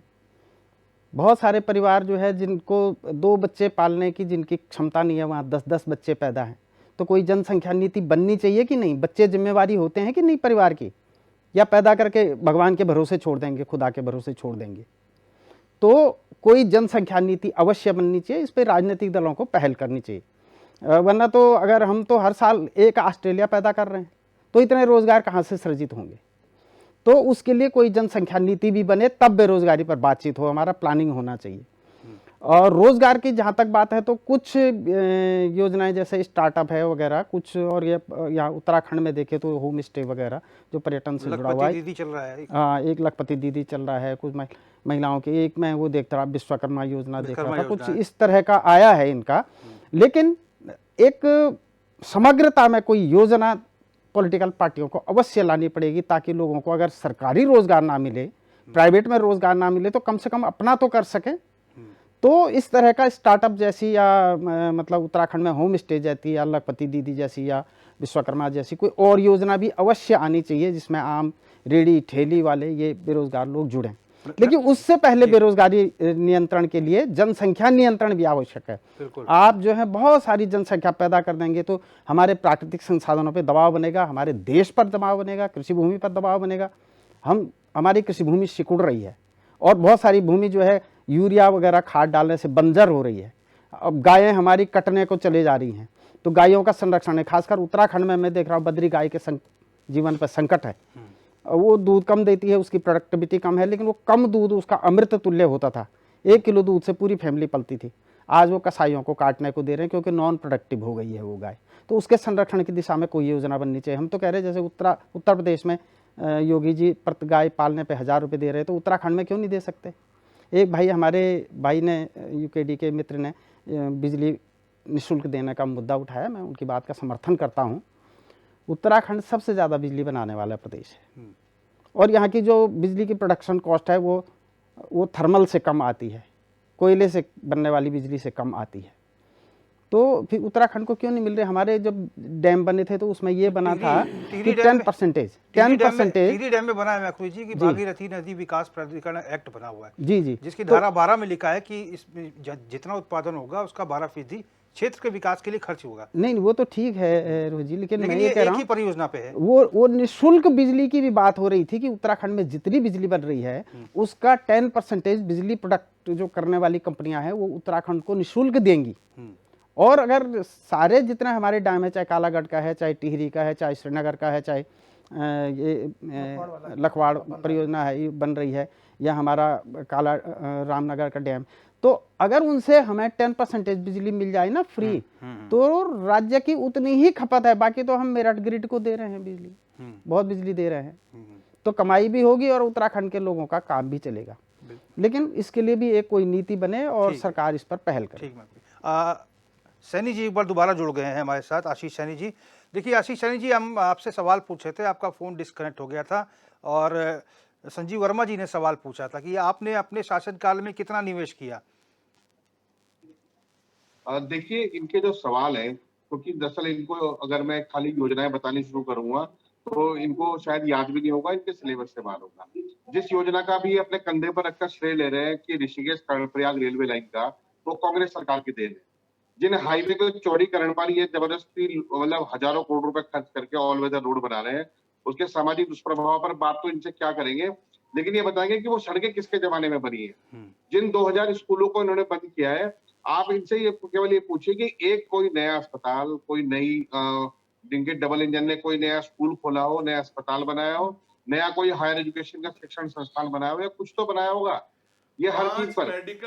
बहुत सारे परिवार जो है जिनको 2 बच्चे पालने की जिनकी क्षमता नहीं है, वहाँ 10-10 बच्चे पैदा हैं। तो कोई जनसंख्या नीति बननी चाहिए कि नहीं? बच्चे जिम्मेवारी होते हैं कि नहीं परिवार की? या पैदा करके भगवान के भरोसे छोड़ देंगे, खुदा के भरोसे छोड़ देंगे? तो कोई जनसंख्या नीति अवश्य बननी चाहिए। इस पर राजनीतिक दलों को पहल करनी चाहिए। वरना तो अगर हम तो हर साल एक ऑस्ट्रेलिया पैदा कर रहे हैं तो इतने रोजगार कहाँ से सृजित होंगे? तो उसके लिए कोई जनसंख्या नीति भी बने, तब बेरोजगारी पर बातचीत हो। हमारा प्लानिंग होना चाहिए। और रोजगार की जहाँ तक बात है तो कुछ योजनाएं जैसे स्टार्टअप है वगैरह कुछ, और ये यहाँ उत्तराखंड में देखे तो होम स्टे वगैरह जो पर्यटन से जुड़ा हुआ है। दीदी चल रहा है। हाँ, एक लखपति दीदी चल रहा है। कुछ महिलाओं के, एक मैं वो देखता रहा विश्वकर्मा योजना देख रहा था, कुछ इस तरह का आया है इनका। लेकिन एक समग्रता में कोई योजना पॉलिटिकल पार्टियों को अवश्य लानी पड़ेगी, ताकि लोगों को अगर सरकारी रोजगार ना मिले, प्राइवेट में रोजगार ना मिले, तो कम से कम अपना तो कर सकें। तो इस तरह का स्टार्टअप जैसी या मतलब उत्तराखंड में होम स्टे जैसी या लखपति दीदी जैसी या विश्वकर्मा जैसी कोई और योजना भी अवश्य आनी चाहिए, जिसमें आम रेडी ठेली वाले ये बेरोजगार लोग जुड़ें। लेकिन उससे पहले बेरोजगारी नियंत्रण के लिए जनसंख्या नियंत्रण भी आवश्यक है। आप जो है बहुत सारी जनसंख्या पैदा कर देंगे तो हमारे प्राकृतिक संसाधनों पर दबाव बनेगा, हमारे देश पर दबाव बनेगा, कृषि भूमि पर दबाव बनेगा। हमारी कृषि भूमि सिकुड़ रही है और बहुत सारी भूमि जो है यूरिया वगैरह खाद डालने से बंजर हो रही है। अब गायें हमारी कटने को चले जा रही हैं, तो गायों का संरक्षण है। खासकर उत्तराखंड में मैं देख रहा हूँ बद्री गाय के जीवन पर संकट है। वो दूध कम देती है, उसकी प्रोडक्टिविटी कम है, लेकिन वो कम दूध उसका अमृत तुल्य होता था। 1 किलो दूध से पूरी फैमिली पलती थी। आज वो कसाईयों को काटने को दे रहे हैं क्योंकि नॉन प्रोडक्टिव हो गई है वो गाय। तो उसके संरक्षण की दिशा में कोई योजना बननी चाहिए। हम तो कह रहे हैं जैसे उत्तर प्रदेश में योगी जी प्रति गाय पालने पे 1000 रुपये दे रहे हैं, तो उत्तराखंड में क्यों नहीं दे सकते? एक हमारे भाई ने, यूकेडी के मित्र ने बिजली निःशुल्क देने का मुद्दा उठाया। मैं उनकी बात का समर्थन करता हूँ। उत्तराखंड सबसे ज़्यादा बिजली बनाने वाला प्रदेश है और यहाँ की जो बिजली की प्रोडक्शन कॉस्ट है वो थर्मल से कम आती है, कोयले से बनने वाली बिजली से कम आती है। तो फिर उत्तराखंड को क्यों नहीं मिल रहे? हमारे जब डैम बने थे तो उसमें ये बना था कि 10% टिहरी डैम में बना है मैखुरी जी की भागीरथी नदी विकास प्राधिकरण एक्ट बना हुआ है जी, जिसकी धारा 12 में लिखा है कि इसमें जितना उत्पादन होगा उसका 12% क्षेत्र के विकास के लिए खर्च होगा। नहीं, वो तो ठीक है रोहित जी, लेकिन मैं ये कह रहा हूँ परियोजना पे है वो निःशुल्क बिजली की भी बात हो रही थी कि उत्तराखंड में जितनी बिजली बन रही है उसका 10% बिजली प्रोडक्ट जो करने वाली कंपनियां हैं वो उत्तराखंड को निःशुल्क देंगी। और अगर सारे जितने हमारे डैम है, चाहे कालागढ़ का है, चाहे टिहरी का है, चाहे श्रीनगर का है, चाहे ये लखवाड़ परियोजना है ये बन रही है, या हमारा काला रामनगर का डैम, तो अगर उनसे हमें 10% बिजली मिल जाए ना फ्री, तो राज्य की उतनी ही खपत है। बाकी तो हम मेरठ ग्रिड को दे रहे हैं बिजली, बहुत बिजली दे रहे हैं, तो कमाई भी होगी और उत्तराखंड के लोगों का काम भी चलेगा। लेकिन इसके लिए भी एक कोई नीति बने और सरकार इस पर पहल करे। ठीक। सैनी जी एक बार दोबारा जुड़ गए हैं हमारे साथ, आशीष सैनी जी। देखिए आशीष सैनी जी, हम आपसे सवाल पूछे थे, आपका फ़ोन डिस्कनेक्ट हो गया था, और संजीव वर्मा जी ने सवाल पूछा था कि आपने अपने शासनकाल में कितना निवेश किया। देखिए, इनके जो सवाल है, क्योंकि दरअसल इनको अगर मैं खाली योजनाएं बतानी शुरू करूंगा तो इनको शायद याद भी नहीं होगा, इनके सिलेबस से बाहर होगा। जिस योजना का भी अपने कंधे पर रखकर श्रेय ले रहे हैं कि ऋषिकेश कर्णप्रयाग रेलवे लाइन का, वो कांग्रेस सरकार की देन है। जिन हाईवे को चौड़ीकरण पर ये जबरदस्ती मतलब हजारों करोड़ रुपए खर्च करके ऑल वेदर रोड बना रहे हैं, उसके सामाजिक दुष्प्रभाव पर बात तो इनसे क्या करेंगे, लेकिन ये बताएंगे कि वो सड़कें किसके जमाने में बनी है। जिन 2000 स्कूलों को इन्होंने बंद किया है, आप इनसे ये केवल ये पूछिए कि एक कोई नया अस्पताल, कोई नई जिनके डबल इंजन ने कोई नया स्कूल खोला हो, नया अस्पताल बनाया हो, नया कोई हायर एजुकेशन का शिक्षण संस्थान बनाया हो, या कुछ तो बनाया होगा। ये हर चीज पर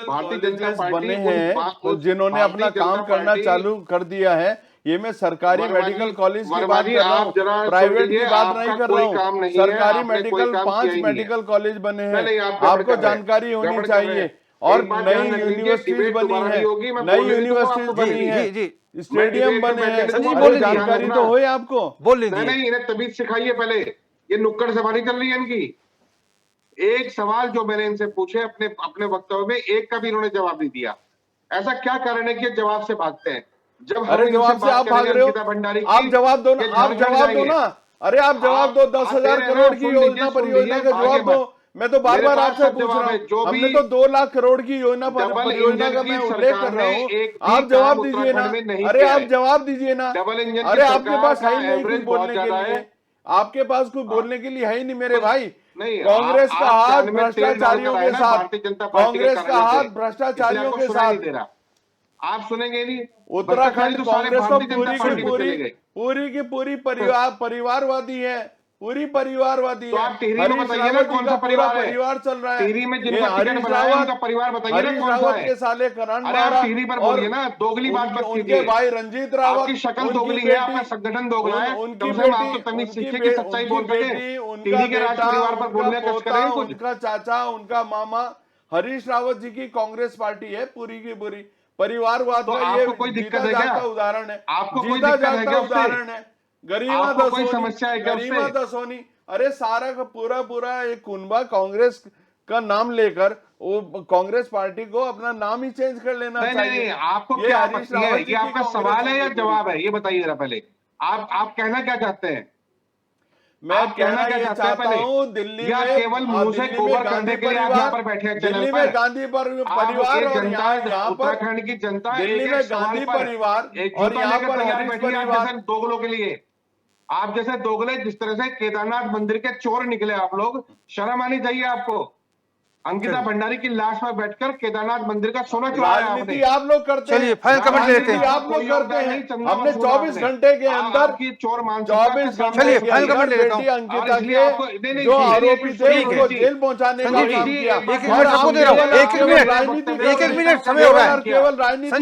भारतीय जनता पार्टी बने हैं जिन्होंने अपना काम करना चालू कर दिया है। ये मैं सरकारी मेडिकल कॉलेज की बात कर रहा हूँ, प्राइवेट की बात नहीं कर रहा हूँ। सरकारी मेडिकल 5 मेडिकल कॉलेज बने हैं, आपको जानकारी होनी चाहिए। और नई यूनिवर्सिटीज बनी है, नई यूनिवर्सिटीज बनी है, स्टेडियम बने हैं, जानकारी तो हो आपको। बोल लीजिए। नहीं, इन्हें तमीज सिखाइए पहले, ये नुक्कड़ सवारी चल रही है इनकी। एक सवाल जो मैंने इनसे पूछे अपने वक्तव्य में, एक का भी इन्होंने जवाब नहीं दिया। ऐसा क्या कारण है कि जवाब से भागते हैं? जब अरे जवाब से आप भाग रहे हो, आप जवाब दो ना, आप जवाब दो ना। अरे आप जवाब दो, 10,000 करोड़ की योजना परियोजना का जवाब दो। मैं तो बार बार आपसे पूछ रहा हूँ, हमने तो 2 लाख करोड़ की योजना परियोजना का मैं उल्लेख कर रहा हूँ, आप जवाब दीजिए ना। अरे आप जवाब दीजिए ना। अरे आपके पास है ही नहीं कुछ बोलने के लिए, आपके पास कुछ बोलने के लिए है ही नहीं मेरे भाई। कांग्रेस का हाथ भ्रष्टाचारियों के साथ, कांग्रेस का हाथ भ्रष्टाचारियों के साथ। आप सुनेंगे नहीं। उत्तराखंड कांग्रेस तो पूरी की पूरी परिवारवादी है, पूरी परिवारवादी तो है। आप टिहरी में बताइए ना कौन सा परिवार चल रहा है। टिहरी में जिनको टिकट बनाया उनका परिवार बताइए ना कौन सा है। के साले करण अरे आप टिहरी पर बोलिए ना, दोगली बात मत कीजिए। उनके भाई रंजीत रावत, आपकी शक्ल दोगली है, आपका संगठन दोगला है। उनकी बेटी, तमीज सीखिए कि सच्चाई बोल सके। टिहरी के राज परिवार पर बोलने का करें कुछ। उनका चाचा, उनका मामा हरीश रावत जी की कांग्रेस पार्टी है, पूरी की पूरी परिवारवाद का ये कोई दिक्कत है क्या? उदाहरण है, आपको कोई दिक्कत है क्या? उदाहरण है। गरिमा कोई समस्या है क्या? गरिमा दसोनी, अरे सारा का पूरा एक कुनबा कांग्रेस का नाम लेकर वो कांग्रेस पार्टी को अपना नाम ही चेंज कर लेना चाहिए। नहीं, आपको क्या आपत्ति है? ये आपका सवाल है या जवाब है? ये बताइए जरा पहले, आप कहना क्या चाहते हैं? मैं कहना क्या चाहता हूँ, दिल्ली में केवल मुंह से गोबर करने के लिए आप यहाँ पर बैठे हैं। दिल्ली में गांधी परिवार और यहाँ पर उत्तराखंड की जनता, दिल्ली में गांधी परिवार और यहाँ पर हरीश परिवार, दोगलों के लिए आप जैसे दोगले, जिस तरह से केदारनाथ मंदिर के चोर निकले आप लोग, शर्म आनी चाहिए आपको। अंकिता भंडारी की लाश में बैठकर केदारनाथ मंदिर का सोना चुराया आपने। आप लोग करते हैं, चलिए फाइनल कमेंट लेते हैं। आप लोग करते हैं, हमने 24 घंटे के अंदर की चोर मान 24 चलिए फाइनल कमेंट लेता हूँ। अंकिता के जो आरोपी थे उनको जेल पहुंचाने का काम किया। एक आपको दे रहा हूँ, एक मिनट समय हो रहा है। केवल राजनीति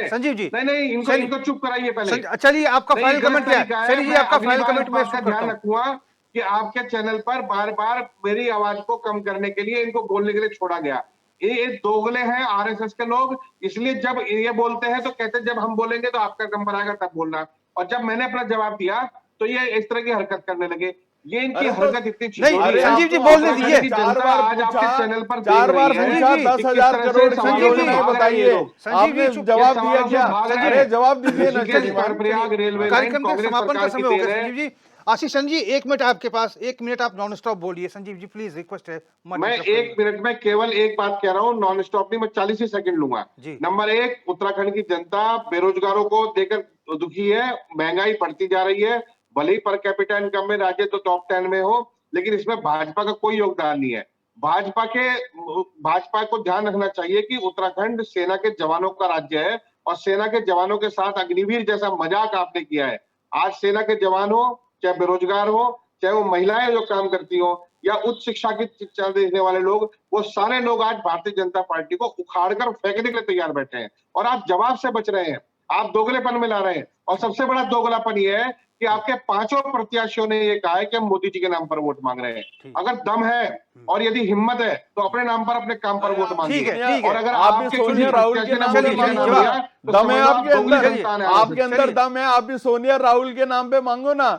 संजीव जी, नहीं, इनको चुप कराइए पहले। चलिए आपका फाइनल कमेंट क्या है? सैनी जी आपका फाइनल कमेंट में ध्यान रखूंगा कि आपके चैनल पर बार बार मेरी आवाज को कम करने के लिए इनको बोलने के लिए छोड़ा गया। ये दोगले हैं आरएसएस के लोग, इसलिए जब ये बोलते हैं तो कहते हैं जब हम बोलेंगे तो आपका नंबर आएगा तब बोलना, और जब मैंने अपना जवाब दिया तो ये इस तरह की हरकत करने लगे। ये इनकी हरकत इतनी नहीं, संजीव जी बोलने दीजिए। आज आपके चैनल पर 4 बार पूछा, 10,000 करोड़ की योजना बताइए, आपने जवाब दिया क्या? अरे जवाब दीजिए ना। कर्णप्रयाग रेलवे कार्यक्रम का समापन का समय हो गया संजीव जी। आशीष जी 1 मिनट आपके पास, 1 मिनट आप नॉन स्टॉप बोलिए। संजीव जी प्लीज रिक्वेस्ट है। मैं 1 मिनट में केवल एक बात कह रहा हूँ, नॉन स्टॉप नहीं, मैं 40 ही सेकंड लूंगा। नंबर 1, उत्तराखंड की जनता बेरोजगारों को देकर दुखी है, महंगाई बढ़ती जा रही है। भले ही पर कैपिटा इनकम में राज्य तो टॉप 10 में हो, लेकिन इसमें भाजपा का कोई योगदान नहीं है। भाजपा को ध्यान रखना चाहिए कि उत्तराखंड सेना के जवानों का राज्य है, और सेना के जवानों के साथ अग्निवीर जैसा मजाक आपने किया है। आज सेना के जवान हो, चाहे बेरोजगार हो, चाहे वो महिलाएं जो काम करती हो, या उच्च शिक्षा की शिक्षा देने वाले लोग, वो सारे लोग आज भारतीय जनता पार्टी को उखाड़कर फेंकने के लिए तैयार बैठे हैं और आप जवाब से बच रहे हैं, आप दोगलेपन में ला रहे हैं। और सबसे बड़ा दोगलापन ये है कि आपके पांचों प्रत्याशियों ने ये कहा है कि हम मोदी जी के नाम पर वोट मांग रहे हैं। अगर दम है और यदि हिम्मत है तो अपने नाम पर, अपने काम पर वोट मांगिए। ठीक है। और अगर आप भी आपके सोनिया राहुल के नाम पे मोदी जी का नाम मांगो लिया, ना, तो दम है समझो आप आपके दोगली अंदर, संतान है। आपके अंदर दम है, आप भी सोनिया राहुल के नाम पे मांगो ना,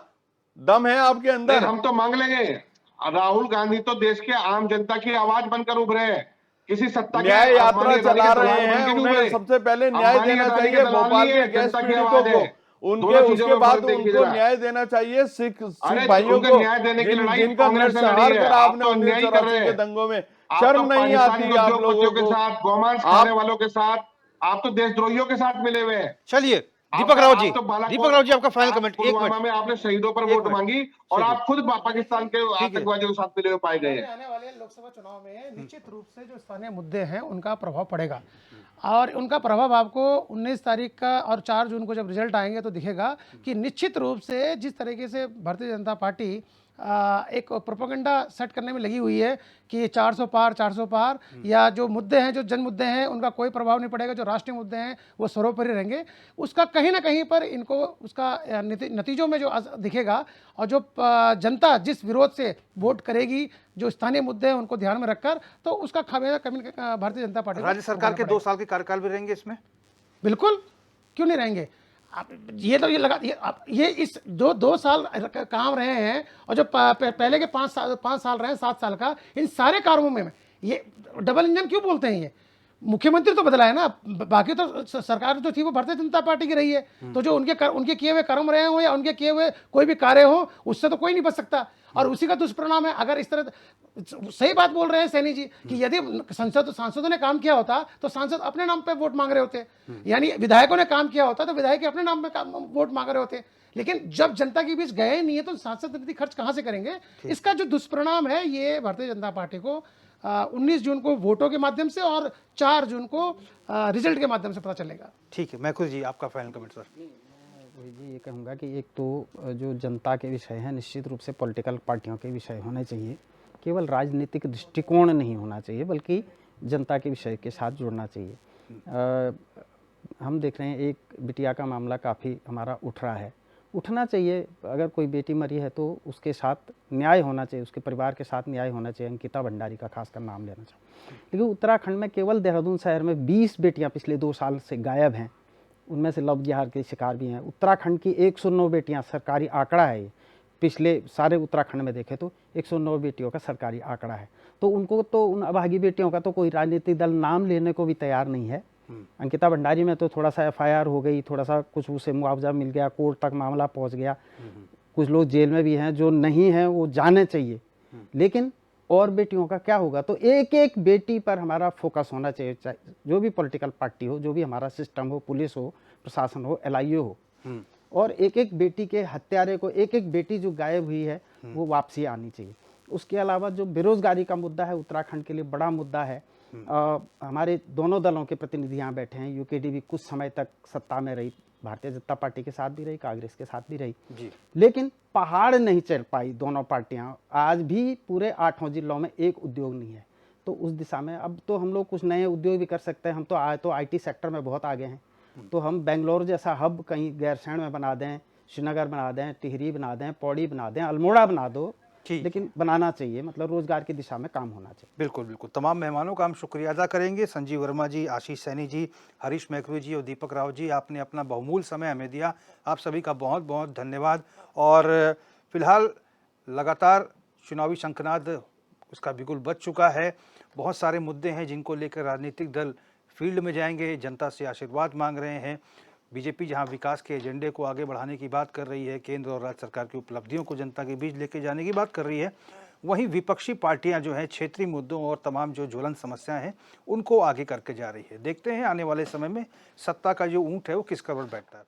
दम है आपके अंदर। हम तो मांग लेंगे। राहुल गांधी तो देश के आम जनता की आवाज बनकर उभरे हैं, किसी सत्ता के न्याय यात्रा अंबानी चला अदानी के रहे दलाल हैं, बनकर नहीं उन्हें उभरे। सबसे पहले न्याय अंबानी देना अदानी के चाहिए दलाल भोपाल नहीं के है, गैस जनता की पीड़ितों आवाज को, है। उनके दोनों चीजों उसके में बाद फर्क देखिए उनको जरा। न्याय देना चाहिए सिख अरे भाइयों उनके को, न्याय देने की लड़ाई जिनका कांग्रेस ने लड़ी नरसंहार है। करा आप आपने तो अन्याय कर रहे 1984 के हैं। दंगों में। आप शर्म तो नहीं पाकिस्तानी आती आप लोगों उद्योगपतियों के को? साथ, गौमांस खाने वालों के साथ, आप तो देशद्रोहियों के साथ मिले हुए हैं। चलिए दीपक राव जी, आप तो बालाकोट- दीपक राव जी आपका फाइनल आप कमेंट, एक पुलवामा मिनट। में आपने शहीदों पर एक वोट मिनट। मांगी और चलिए। आप खुद पाकिस्तान के आतंकवादियों के साथ मिले हुए पाए गए हैं। आने वाले लोकसभा चुनाव में निश्चित रूप से जो स्थानीय मुद्दे हैं उनका प्रभाव पड़ेगा और उनका प्रभाव आपको 19 तारीख का और 4 जून को जब रिजल्ट आएंगे तो दिखेगा कि निश्चित रूप से जिस तरीके से भारतीय जनता पार्टी एक प्रोपेगेंडा सेट करने में लगी हुई है कि 400 पार या जो मुद्दे हैं, जो जन मुद्दे हैं, उनका कोई प्रभाव नहीं पड़ेगा, जो राष्ट्रीय मुद्दे हैं वो सर्वोपरि रहेंगे, उसका कहीं ना कहीं पर इनको उसका नतीजों में जो दिखेगा और जो जनता जिस विरोध से वोट करेगी, जो स्थानीय मुद्दे हैं उनको ध्यान में रखकर, तो उसका खामियाजा भारतीय जनता पार्टी राज्य सरकार के 2 साल के कार्यकाल भी रहेंगे इसमें? बिल्कुल, क्यों नहीं रहेंगे। ये तो ये इस 2 साल काम रहे हैं और जो पहले के 5 साल रहे, 7 साल का, इन सारे कार्यों में ये डबल इंजन क्यों बोलते हैं? ये मुख्यमंत्री तो बदला है ना, बाकी तो सरकार जो थी वो भारतीय जनता पार्टी की रही है। तो जो उनके किए हुए कर्म रहे हो या उनके किए हुए कोई भी कार्य हो, उससे तो कोई नहीं बच सकता और उसी का दुष्परिणाम है। अगर इस तरह, सही बात बोल रहे हैं सैनी जी कि यदि सांसदों ने काम किया होता तो सांसद अपने नाम पे वोट मांग रहे होते, यानी विधायकों ने काम किया होता तो विधायक अपने नाम पे वोट मांग रहे होते। लेकिन जब जनता के बीच गए नहीं है तो सांसद निधि खर्च कहां से करेंगे? इसका जो दुष्परिणाम है ये भारतीय जनता पार्टी को 19 जून को वोटों के माध्यम से और 4 जून को रिजल्ट के माध्यम से पता चलेगा। ठीक है, मैखुल जी आपका फाइनल कमेंट सर। वही जी, ये कहूँगा कि एक तो जो जनता के विषय हैं निश्चित रूप से पॉलिटिकल पार्टियों के विषय होने चाहिए, केवल राजनीतिक दृष्टिकोण नहीं होना चाहिए बल्कि जनता के विषय के साथ जुड़ना चाहिए। हम देख रहे हैं एक बिटिया का मामला काफ़ी हमारा उठ रहा है, उठना चाहिए। अगर कोई बेटी मरी है तो उसके साथ न्याय होना चाहिए, उसके परिवार के साथ न्याय होना चाहिए। अंकिता भंडारी का खासकर नाम लेना चाहिए। लेकिन उत्तराखंड में केवल देहरादून शहर में 20 बेटियां पिछले 2 साल से गायब हैं, उनमें से लव जिहाद के शिकार भी हैं। उत्तराखंड की 109 बेटियां, सरकारी आंकड़ा है ये, पिछले सारे उत्तराखंड में देखें तो 109 बेटियों का सरकारी आंकड़ा है। तो उनको तो, उन अभागी बेटियों का तो कोई राजनीतिक दल नाम लेने को भी तैयार नहीं है। अंकिता भंडारी में तो थोड़ा सा एफआईआर हो गई, थोड़ा सा कुछ उसे मुआवजा मिल गया, कोर्ट तक मामला पहुंच गया, कुछ लोग जेल में भी हैं, जो नहीं हैं वो जाने चाहिए। लेकिन और बेटियों का क्या होगा? तो एक एक बेटी पर हमारा फोकस होना चाहिए, जो भी पॉलिटिकल पार्टी हो, जो भी हमारा सिस्टम हो, पुलिस हो, प्रशासन हो, LIO हो, और एक एक बेटी के हत्यारे को, एक एक बेटी जो गायब हुई है वो वापसी आनी चाहिए। उसके अलावा जो बेरोजगारी का मुद्दा है उत्तराखंड के लिए बड़ा मुद्दा है। हमारे दोनों दलों के प्रतिनिधि यहाँ बैठे हैं। UKD भी कुछ समय तक सत्ता में रही, भारतीय जनता पार्टी के साथ भी रही, कांग्रेस के साथ भी रही जी। लेकिन पहाड़ नहीं चढ़ पाई दोनों पार्टियां। आज भी पूरे 8 जिलों में एक उद्योग नहीं है। तो उस दिशा में अब तो हम लोग कुछ नए उद्योग भी कर सकते हैं। हम तो IT सेक्टर में बहुत आगे हैं। तो हम बेंगलोर जैसा हब कहीं गैरसैंण में बना दें, श्रीनगर बना दें, टिहरी बना दें, पौड़ी बना दें, अल्मोड़ा बना दो, लेकिन बनाना चाहिए, मतलब रोजगार की दिशा में काम होना चाहिए। बिल्कुल बिल्कुल। तमाम मेहमानों का हम शुक्रिया अदा करेंगे, संजीव वर्मा जी, आशीष सैनी जी, हरीश मैखवी जी और दीपक राव जी। आपने अपना बहुमूल्य समय हमें दिया, आप सभी का बहुत बहुत धन्यवाद। और फिलहाल लगातार चुनावी शंखनाद उसका बिगुल बज चुका है। बहुत सारे मुद्दे हैं जिनको लेकर राजनीतिक दल फील्ड में जाएंगे, जनता से आशीर्वाद मांग रहे हैं। बीजेपी जहां विकास के एजेंडे को आगे बढ़ाने की बात कर रही है, केंद्र और राज्य सरकार की उपलब्धियों को जनता के बीच लेके जाने की बात कर रही है, वहीं विपक्षी पार्टियां जो हैं क्षेत्रीय मुद्दों और तमाम जो ज्वलंत समस्याएं हैं उनको आगे करके जा रही है। देखते हैं आने वाले समय में सत्ता का जो ऊंट है वो किस करोड़ बैठता है।